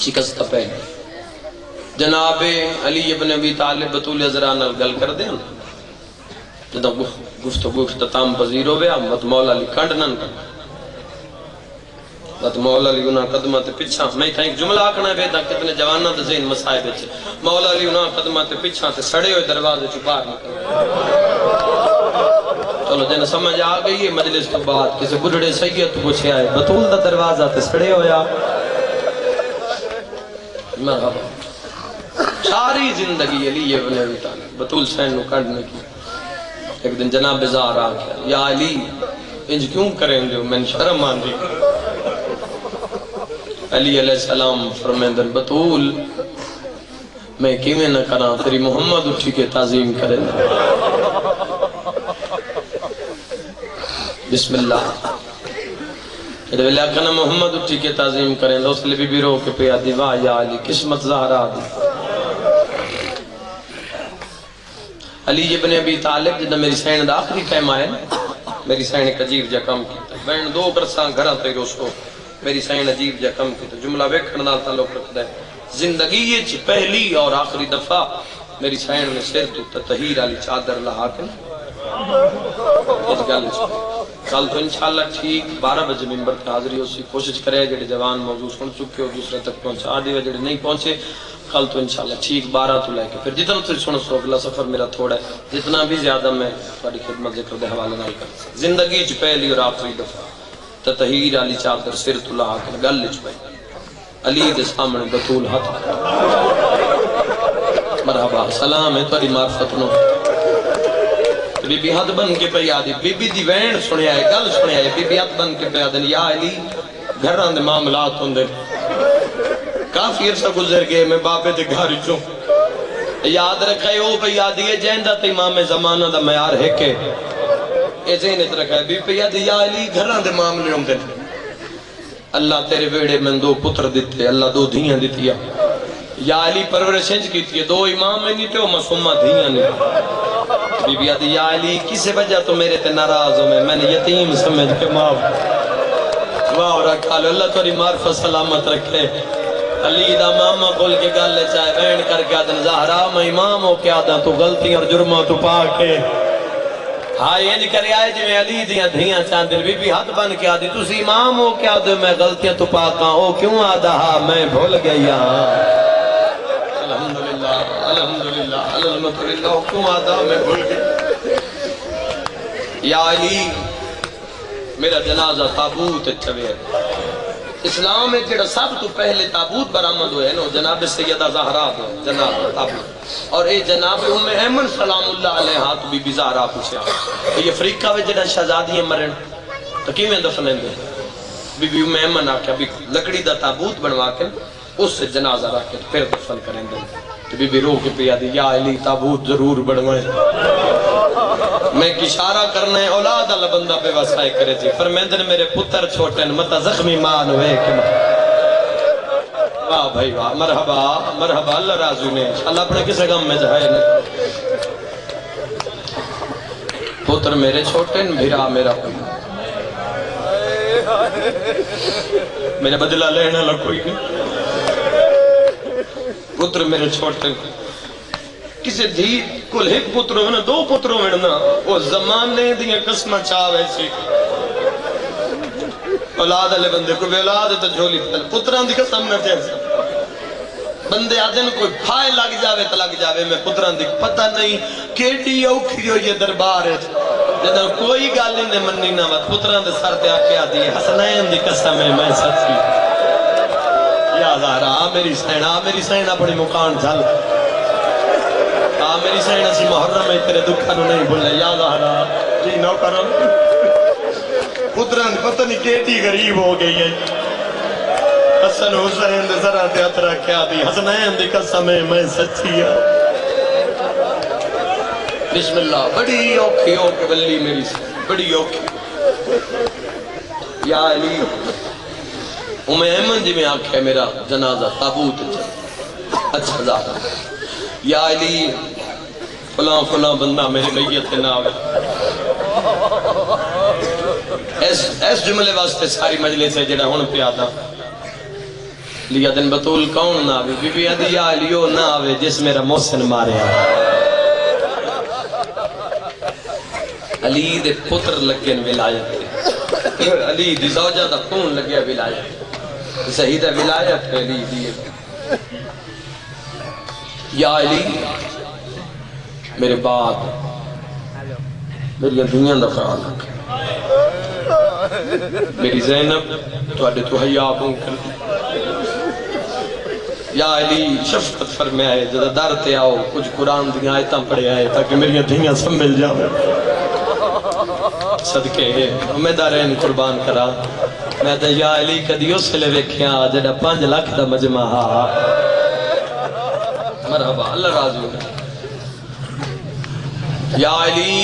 S1: شکست پہلے۔ جناب علی ابن ابی طالب بطول عذرا نال گل کر دیں جدو گفتگو اختتام پذیر ہوئے مت مولا علی کنڈ نن کر مت مولا علی انہاں قدمہ تے پچھا میں تھا ایک جملہ آکھنا ہے تاں کتنے جوانہ دے ذہن مسائب وچ مولا علی انہاں قدمہ تے پچھا تے سڑے ہوئے دروازے چ باہر نکل چلو جن سمجھ آ گئی ہے مجلس تو بعد کسی بڑھڑے سید تو پوچھے آئے بطول دا دروازہ تے سڑے ہویا مرحبا ساری زندگی علی ابن ابی طالب بطول سین نو کھڑنے کی۔ ایک دن جناب زہرا آ گیا، یا علی انج کیوں کریں جو میں شرم مان رہی۔ علی علیہ السلام فرمیندن بطول میں کیویں نہ کراں تیری محمد اٹھی کے تعظیم کریں۔ بسم اللہ جب ویلے آکھنا محمد اٹھی کے تعظیم کریں اس لیے بھی رو کے پیا دی واہ یا علی قسمت زہرا دی۔ علی ابن ابی طالب جدہ میری سین دا آخری ٹائم آئے میری سین ایک عجیب جا کم کیتا بین دو برساں گھراں تے روسو میری سین عجیب جا کم کیتا جملہ ویکھن نال تعلق رکھدا ہے زندگی وچ پہلی اور آخری دفعہ میری سین نے سر تو تطہیر والی چادر لہا کے اس گل کل تو انشاءاللہ ٹھیک 12 بجے ممبر پہ حاضری ہوسی کوشش کرے جڑے جوان موضوع سن چکے ہو دوسرے تک پہنچا دیو جڑے نہیں پہنچے کل تو انشاءاللہ ٹھیک 12 تو لے کے پھر جتنا تو سن سو اگلا سفر میرا تھوڑا ہے جتنا بھی زیادہ میں تھوڑی خدمت ذکر دے حوالے نال کر زندگی چ پہلی اور آخری دفعہ تطہیر علی چادر سر تو لا کے گل وچ پئی علی دے سامنے بطول ہاتھ مرحبا سلام ہے تہاڈی معرفت نو بی بی ہاتھ بن کے پہ آدھی بی بی دی وین سنیا ہے گل سنیا ہے بی بی ہاتھ بن کے پہ آدھی یا علی گھران دے معاملات ہوندے کافی عرصہ گزر گئے میں باپے دے گھر چوں یاد رکھے او پہ آدھی ہے جیندہ تے امام زمانہ دا معیار ہے کہ اے ذہنت رکھے بی پہ آدھی یا علی گھران دے معاملے ہوندے اللہ تیرے ویڑے میں دو پتر دیتے اللہ دو دھیاں دیتی یا علی پرورشنج کی تھی دو امام میں نہیں تھے وہ مسمہ دھیاں نہیں بی بی آدھی یا علی کسی وجہ تو میرے تے ناراض ہو میں نے یتیم سمجھ کے معاف واہ رکھا لو اللہ توری معرفت سلامت رکھے علی دا ماما بول کے گل لے چاہے بین کر کے آدھن زہرا میں امام ہو کے آدھن تو غلطیاں اور جرمہ تو پا کے ہاں یہ نہیں کرے آئے جو میں علی دیاں دھیاں چاندل بی بی ہاتھ بن کے آدھی تُسی امام ہو کے آدھن میں غلطیاں تو پا کہاں او کیوں آدھا ہاں میں بھول گیا الحمدللہ الحمدللہ الحمدللہ کیوں آدھا میں بھول گیا یا علی میرا جنازہ تابوت چوے اسلام میں جڑا سب تو پہلے تابوت برآمد ہوئے نا جناب سیدہ زہرا دو جناب تابوت اور اے جناب ام ایمن سلام اللہ علیہ ہاتھ بی بی زہرا پوچھا یہ افریقہ میں جڑا شہزادی مرن تو کیویں دفن دے بی بی ام ایمن آکھیا بھی لکڑی دا تابوت بنوا کے اس سے جنازہ رکھ کے پھر دفن کریں دے تو بی بی رو کے پیا دی یا علی تابوت ضرور بنوائے میں اشارہ کرنا ہے اولاد اللہ بندہ پہ وسائے کرے تھی فرمیندن میرے پتر چھوٹے متا زخمی مان ہوئے کہ واہ بھائی واہ مرحبا مرحبا اللہ راضی نے اللہ اپنے کسے غم میں جائے نہیں پتر میرے چھوٹے بھیرا میرا میرے بدلہ لینا لکوئی نہیں پتر میرے چھوٹے کسی دھی کل ایک پتروں میں دو پتروں میں نا وہ زمانے دیاں قسمہ چاہوے سی اولاد علیہ بندے کو بے اولاد تو جھولی پتران دی قسم نہ جیسا بندے آدھن کوئی پھائے لگ جاوے تو لگ جاوے میں پتران دی پتہ نہیں کیٹی اوکھی ہو یہ دربار ہے جدہ کوئی گالی نے منی نہ وقت پتران دے سر دے آکے آدھی حسنین دی قسم ہے میں سچی یا زہرا میری سینا بڑی مکان جھل میری سینا سی محرم ہے تیرے دکھا نو نہیں بھولے یا زہرا جی نو کرم قدران پتہ نہیں کیٹی غریب ہو گئی ہے حسن حسین دے ذرا تے اترا کیا دی حسنین دی قسم ہے میں سچی ہے بسم اللہ بڑی اوکھی اوکھی ولی میری سی بڑی اوکھی یا علی احمد جی میں آکھے میرا جنازہ تابوت چل اچھا زارا یا علی فلاں فلاں بندہ میرے میت نہ آوے ایس جملے واسطے ساری مجلس ہے جڑا ہون پہ آتا لیا دن بطول کون نہ آوے بی بی عدی یا علیو نہ آوے جس میرا محسن مارے آوے علی دے پتر لگن ولایت علی دی زوجہ دا خون لگیا ولایت شہیدہ ولایت ہے علی دیئے یا علی میرے بعد میری دنیا دا خیال رکھ میری زینب تو حیاء بون کر یا علی شفقت فرمائے جدہ در تے آؤ کچھ قرآن دیا آیتاں پڑھے آئے تاکہ میری دنیا سب مل جاؤ صدقے میں دارین قربان کرا میں تا یا علی کدیو سے لے ویکھیاں جڑا 5 لاکھ دا مجمع مرحبا اللہ راضی ہو یا علی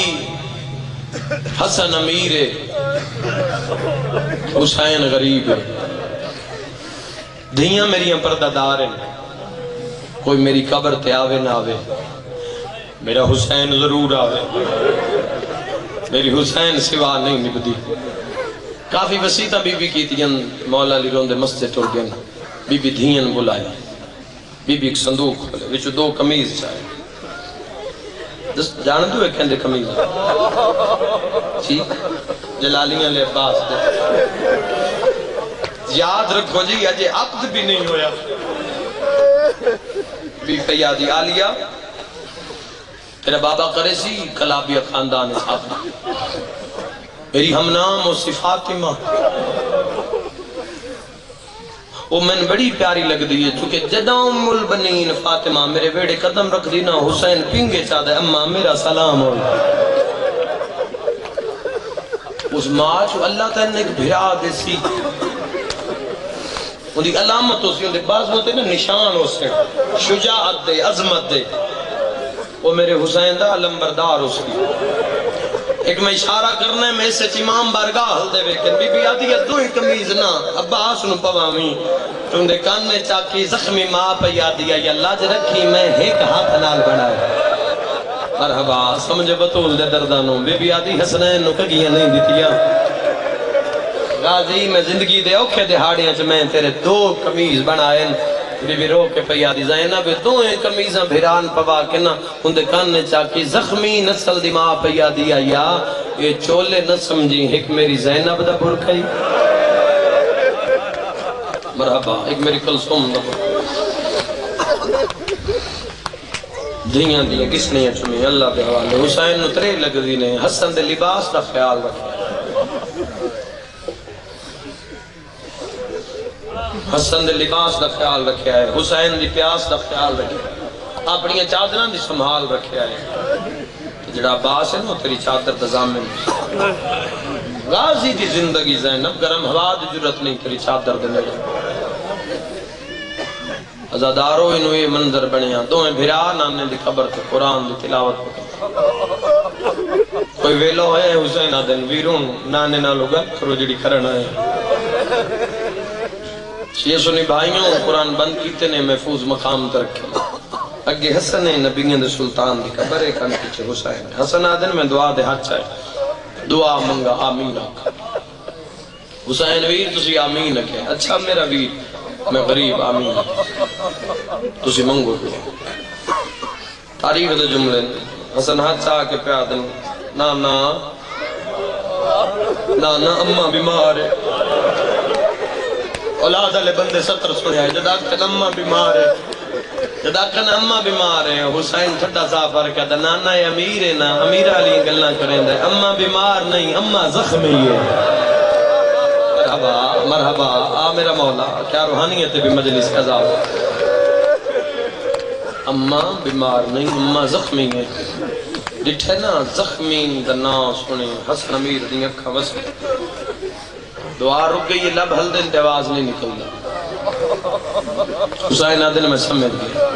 S1: حسن امیر حسین غریب دھیاں میری پردہ دار ہیں کوئی میری قبر تے آوے نہ آوے میرا حسین ضرور آوے میری حسین سوا نہیں نبدی کافی وسیطہ بی بی کی تین مولا علی روندے مسجد ٹر گئے بی بی دھین بلائے بی بی ایک صندوق کھولے وچو 2 کمیز چاہے جان دو ایک اندے کمیز ٹھیک جلالیاں لے عباس دے یاد رکھو جی اجے عقد بھی نہیں ہویا بی فیادی آلیہ تیرا بابا کرے سی کلابیہ خاندان صاحب میری ہم نام و فاطمہ وہ میں بڑی پیاری لگ دی ہے چونکہ جدہ ام البنین فاطمہ میرے بیڑے قدم رکھ دینا حسین پنگے چاہتا ہے اممہ میرا سلام ہو اس ماں جو اللہ تعالیٰ نے ایک بھرا دے سی ان دی علامت ہو سی ان دے بعض ہوتے نا نشان ہو سے شجاعت دے عظمت دے وہ میرے حسین دا علمبردار ہو سی ایک میں اشارہ کرنا ہے میں اسے امام بارگاہ ہل دے ویکن بی بی آدھی ہے 2 کمیز نا عباس نو پوامی تم دے کان میں چاکی زخمی ماں پہ یادی ہے یا لاج رکھی میں ایک ہاتھ نال بڑھائے مرحبا سمجھے بطول دے دردانوں بی بی آدھی حسنین نو کگیاں نہیں دیتیا غازی میں زندگی دے اوکھے دہاڑیاں چ میں تیرے 2 کمیز بنائیں بی بی رو کے پیادی زینب 2 کمیزاں بھیران پوا کے نا ان دے کاننے چاکی زخمی نسل دی ماں پیادی آیا یہ چولے نہ سمجھی ایک میری زینب دا برکھائی مرحبا ایک میری کلثوم دا دھیاں دیا کس نے چمی اللہ دے حوالے حسین نو 3 لگ دی نے حسن دے لباس دا خیال رکھے حسن دے لباس دا خیال رکھیا ہے حسین دی پیاس دا خیال رکھیا ہے اپنی چادران دی سنبھال رکھیا ہے جڑا عباس ہے نا تیری چادر تضامن غازی دی زندگی زینب گرم ہوا دی جرت نہیں تیری چادر دے لگا ازادارو انہوں یہ منظر بنیا 2 بھرا نانے دی قبر تے قرآن دی تلاوت پکا کوئی ویلو ہے حسین آدن ویرون نانے نالو گا کرو جڑی کرنا ہے یہ سنی بھائیوں قرآن بند کیتے نے محفوظ مقام ترکے اگے حسن نبیین دے سلطان دی قبر ایک ان پیچھے حسین حسن آدن میں دعا دے ہاتھ چاہے دعا منگا آمین آکھا حسین ویر تسی آمین رکھے اچھا میرا ویر میں غریب آمین تسی منگو دعا تاریخ دے جملے حسن ہاتھ چاہ کے پیادن نانا اممہ بیمار ہے اولاد علی بندے 70 سنے آئے جدا کن اممہ بیمار ہے اممہ بیمار ہے حسین تھڑا صافر کہتا نانا ہے امیر ہے نا امیر علی گلنا کریں دے اممہ بیمار نہیں اممہ زخمی ہے مرحبا مرحبا آ میرا مولا کیا روحانیت بھی مجلس قضا ہو اماں بیمار نہیں اماں زخمی ہے ڈٹھے نا زخمین دنا سنے حسن امیر دی اکھا وس دعا رک گئی لب ہل دن دیواز نہیں نکلنا حسین آدھن میں سمجھ گیا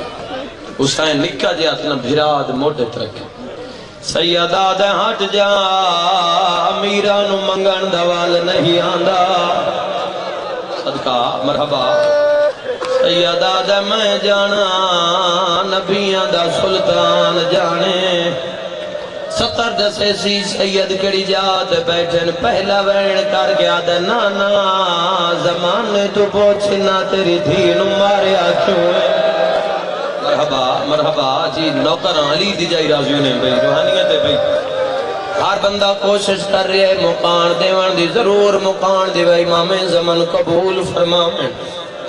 S1: حسین نکا جی آتنا بھراد موڑے ترکے سیدہ دے ہٹ جا امیرانو منگن دوال نہیں آندہ صدقہ مرحبا سیدہ دے میں جانا نبیان دا سلطان جانے ستر دسے سی سید کڑی جات بیٹھن پہلا وین کر گیا دے نانا زمانے تو پوچھنا تیری دھین ماریا کیوں ہے مرحبا مرحبا جی نوکر علی دی جائی رازیوں نے بھئی روحانیت ہے بھئی ہر بندہ کوشش کر رہے ہے مقان دیوان دی ضرور مقان دی بھئی امام زمن قبول فرمائیں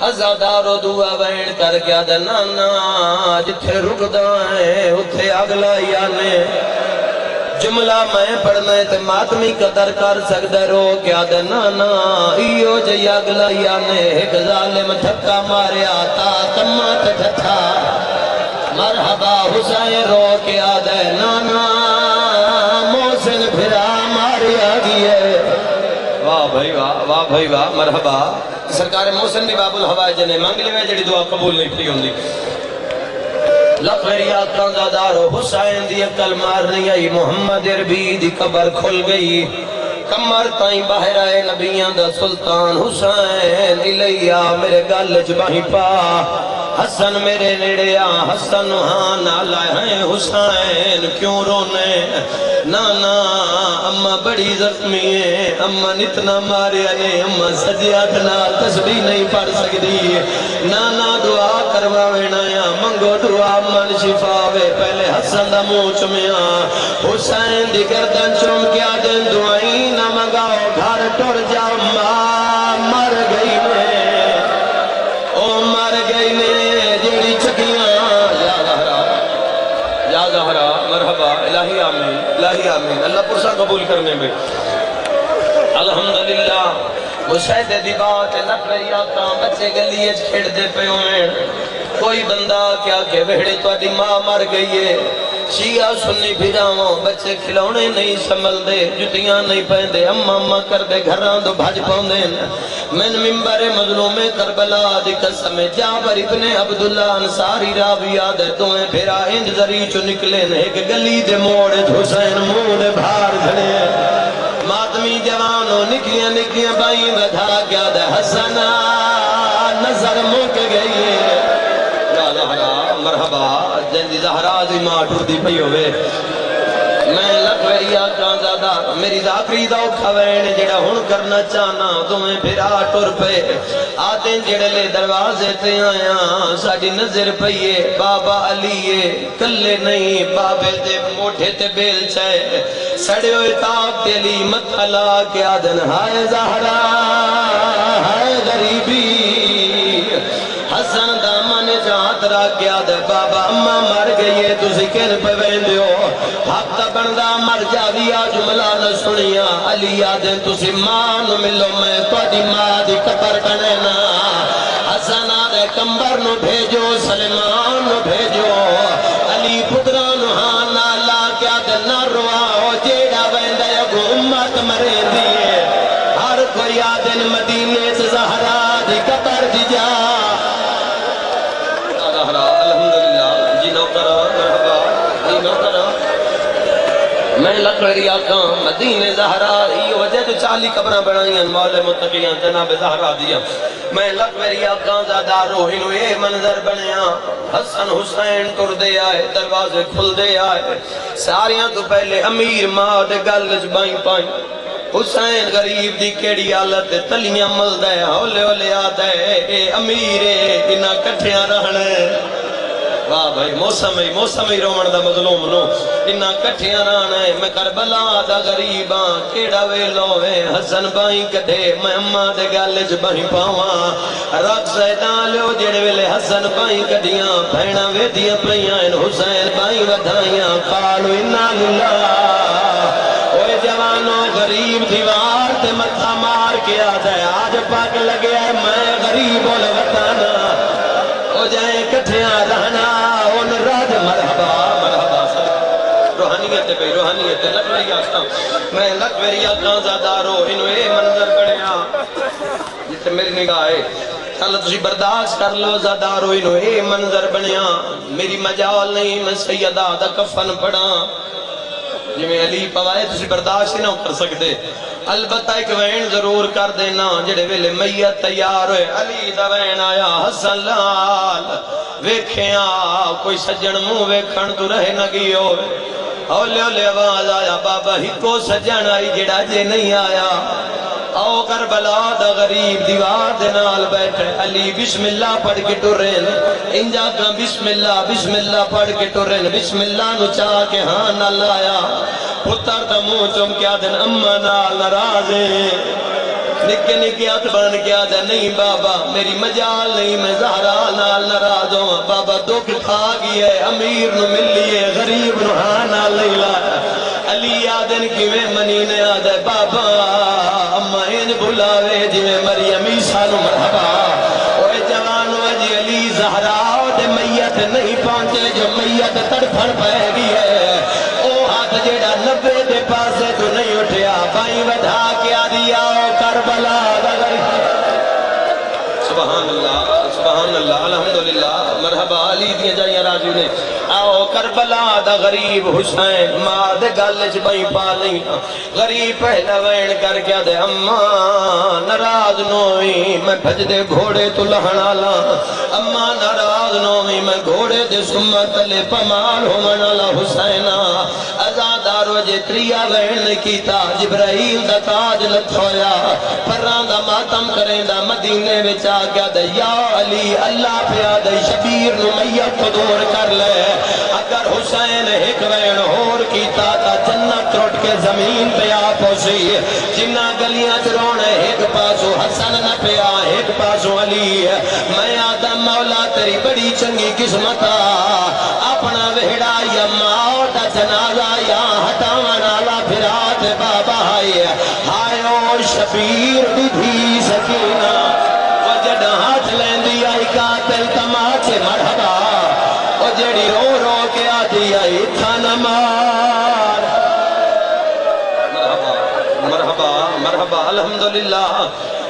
S1: ازادارو دعا وین کر گیا دے نانا جتھے رک دائیں اتھے اگلا یانے جملہ میں پڑھنا ہے تے ماتمی قدر کر سکتا رو کیا دے نانا ایو جی اگلا یانے ایک ظالم تھکا مارے آتا تمہ تٹھا مرحبا حسین رو کیا دے نانا محسن پھرا مارے آگئے واہ بھائی واہ بھائی واہ مرحبا سرکار محسن بھی باب الحوائے جنے مانگ لے جڑی دعا قبول نہیں پھری ہوں دی لفری آقان دادارو حسین دی اکل مارنی آئی محمد عربی دی قبر کھل گئی کمر تائیں باہر آئے نبیان دا سلطان حسین علیہ میرے گل جباہی پا حسن میرے نیڑے آ حسن ہاں نالا ہیں حسین کیوں رونے نانا اممہ بڑی زخمی ہے اممہ نتنا مارے آئے اممہ سجیاتنا تسبیح نہیں پڑھ سکتی نانا دعا کرواوینا یا منگو دعا من شفاوے پہلے حسن دا موچ میں آ حسین دی گردن چوم کیا دن دعائیں نہ مگاؤ گھر ٹور جاؤ مر گئی میں او مر گئی میں جیڑی چکیاں یا زہرا مرحبا الہی آمین الہی آمین اللہ پرسا قبول کرنے میں الحمدللہ مشاہدے دی بات لکھری آقا بچے گلیے کھڑ دے پہ ہوئے کوئی بندہ کیا کہ وہڑے تو آدھی ماں مر گئی ہے شیعہ سنی بھیجاؤں بچے کھلونے نہیں سمل دے جتیاں نہیں پہندے اممہ کر دے گھران دو بھاج پہندے من ممبر مظلوم کربلا دی قسم جابر ابن عبداللہ انصاری راوی آدھے دوئیں پھرا انج ذریع چو نکلے ایک گلی دے موڑے حسین مود بھار دھنے ماتمی جوانوں نکیاں نکیاں بائیں بدھا کیا دے حسنہ نظر مک گئی ہے مرحبا جن دی زہرا دی ماں ٹور دی پئی ہوئے میں لکھوری آقا زیادہ میری ذاکری دا کھوین جڑا ہون کرنا چاہنا تمہیں پھر ٹور پہ آتے جڑے لے دروازے تے آیا ساڑی نظر پئیے بابا علیے کلے نہیں بابے تے موٹھے تے بیل چاہے سڑے ہوئے تاک تیلی متھلا کے آدن ہائے زہرا ہائے غریبی حسن دامن جہاں ترا گیا دے بابا اممہ مر گئی ہے تُسی کن پہ ویندے ہو ہفتہ بندہ مر جاوی آج ملا نہ سنیا علی آدھیں تُسی ماں نو ملو میں توڑی ماں دی کپر کنینا حسن آدھے کمبر نو بھیجو سلمان نو بھیجو علی پتران ہاں نالا کیا دے نہ رواؤ جیڑا ویندے اگو امت مرے دیئے ہر کوئی آدھیں مدینے سے زہرا دی کپر دی جا میں لکڑی آقا مدینہ زہرا یہ وجہ تو 40 قبریں بنائیں مولا متقیاں جناب زہرا دیا میں لکڑی آقا زیادہ روحینو یہ منظر بنیا حسن حسین ٹر دے آئے دروازے کھل دے آئے ساریاں تو پہلے امیر ماں دے گلج بائیں پائیں حسین غریب دی کیڑی آلت تلیاں مل دے ہولے ہولے آتا ہے اے امیرے انہاں کٹھیاں رہنے واہ بھائی موسمی رومن دا مظلوم نو انہاں کٹھیاں رانا ہے میں کربلا دا غریباں کیڑا ویلو ہے حسن بائیں کٹھے میں اممہ دے گالج بائیں پاواں رکھ سیدان لو جڑے ویلے حسن بائیں کٹھیاں بھینا ویدیاں پہیاں حسین بائیں ودھائیاں قالو انہا للہ اوے جوانوں غریب دیوار
S2: تے متھا مار کے آ جائے آج پاک لگے ہے میں غریب الوطن ہو جائیں کٹھیاں رہنا ان راج مرحبا مرحبا روحانیت بھئی روحانیت لگ میری آستا میں لگ میری آستا زادارو انہوں اے منظر بڑھیا جسے میری نگاہ ہے اللہ تجھے برداشت کر لو زادارو انہوں اے منظر بڑھیا میری مجال نہیں میں سیدہ دا کفن پڑا جی میں علی پوائے تجھے برداشت ہی نہ کر سکتے البتہ ایک وین ضرور کر دینا جڑے ویلے میت تیار ہوئے علی دا وین آیا حسن لال ویکھیاں کوئی سجن منہ ویکھن تو رہ نگی ہوئے اولے اولے آواز آیا بابا ہی کو سجن آئی جڑا جے نہیں آیا آؤ کربلا دا غریب دیوار دے نال بیٹھے علی بسم اللہ پڑھ کے ٹرین انجا کا بسم اللہ پڑھ کے ٹرین بسم اللہ نو چاہ کے ہاں نہ لایا پتر دا منہ چم کیا دن اممہ نال نرازے نکے نکے ہاتھ بن کیا دن نہیں بابا میری مجال نہیں میں زہرا نال ناراض ہوں بابا دکھ کھا گئی ہے امیر نو مل لیے غریب نو ہاں نال نہیں لایا علی آدن کی میں منینے آدھے بابا اممہ ان بلاوے جی میں مریم عیسیٰ نو مرحبا اوہ جوانو جی علی زہراؤ دے میت نہیں پہنچے جو میت تڑپن پہ گئی ہے او ہاتھ جیڑا نبے دے پاسے تو نہیں اٹھیا بائیں ودھا کیا دیا کربلا سبحان اللہ الحمدللہ مرحبا علی دیا جائیں راجو نے آؤ کربلا دا غریب حسین ماں دے گالج بھائی پا نہیں غریب پہلا وین کر کیا دے اماں نراز نوئی میں بھج دے گھوڑے تو لہنا لا اماں نراز نوئی میں گھوڑے دے سمت لے پمال ہو منالا حسینہ ازادارو جے تریا وین کیتا جبرائیل دا تاج لتھویا پران دا ماتم کریں دا مدینے وچا گیا دے یا علی اللہ پیا دے شبیر نو میت کو دور کر لے اگر حسین ایک وین ہور کیتا تا جنت روٹ کے زمین پہ آ پوسی جنہ گلیاں چرونے ایک پاسو حسن نہ پیا ایک پاسو علی میں آدم مولا تیری بڑی چنگی قسمتا اپنا وہڑا یا موتا جنازہ یا ہٹاوانا لا پھرات بابا ہائے او شبیر بھی سکینہ وجد ہاتھ لیندی آئی قاتل تماچے مرحبا او جڑی رو رو کے آدھی آئی تھانا مار مرحبا مرحبا الحمدللہ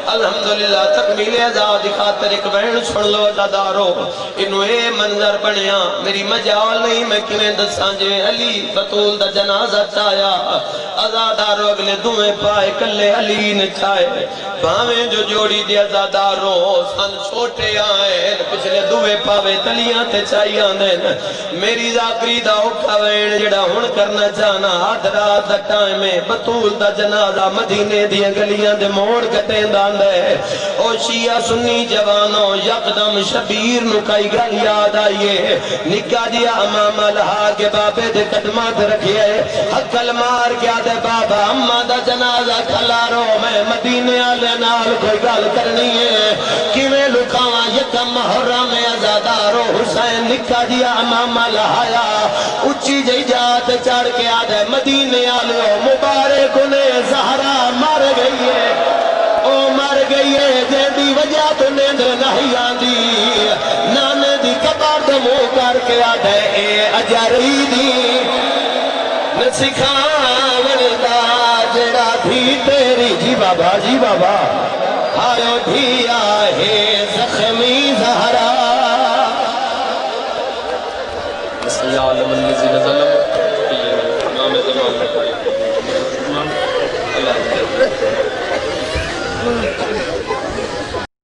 S2: الحمدللہ تکمیل ازاد خاطر ایک بہن سن لو ازادارو انہوں اے منظر بنیا میری مجال نہیں میں کیویں دساں جے علی بطول دا جنازہ چایا ازادارو اگلے دویں پائے کلے علی نے چائے باویں جو جوڑی دی ازادارو سن چھوٹے آئے پچھلے دویں پاوے تلیاں تے چائیاں دین میری ذاکری دا اوکھا وین جڑا ہن کرنا چاہنا آدھ رات دا ٹائم ہے بطول دا جنازہ مدینے دی گلیاں دے موڑ کٹیں دان او شیعہ سنی جوانوں یقدم شبیر نو کئی گل یاد آئیے نکا دیا امام لہا کے بابے دے قدمات رکھئے حقل مار کیا دے بابا اممہ دا جنازہ کھلا رو میں مدینے آلے نال کوئی گل کرنی ہے کیویں لکھاواں یکم محرم ازادارو حسین نکا دیا امام لہایا اچھی جی جات چڑھ کے آدھے مدینے آلے مبارک انہیں زہرا مر گئی ہے او مر گئی ہے جن دی وجہ تو نیندر نہیں آندی نانے دی کبار دے منہ کر کے آدھے اے اجاری دی نسکھاون دا جڑا تھی تیری جی بابا ہائیو دھیا ہے زخمی زہرا
S1: بسم یا علم الذی نظلم امام زمان اللہ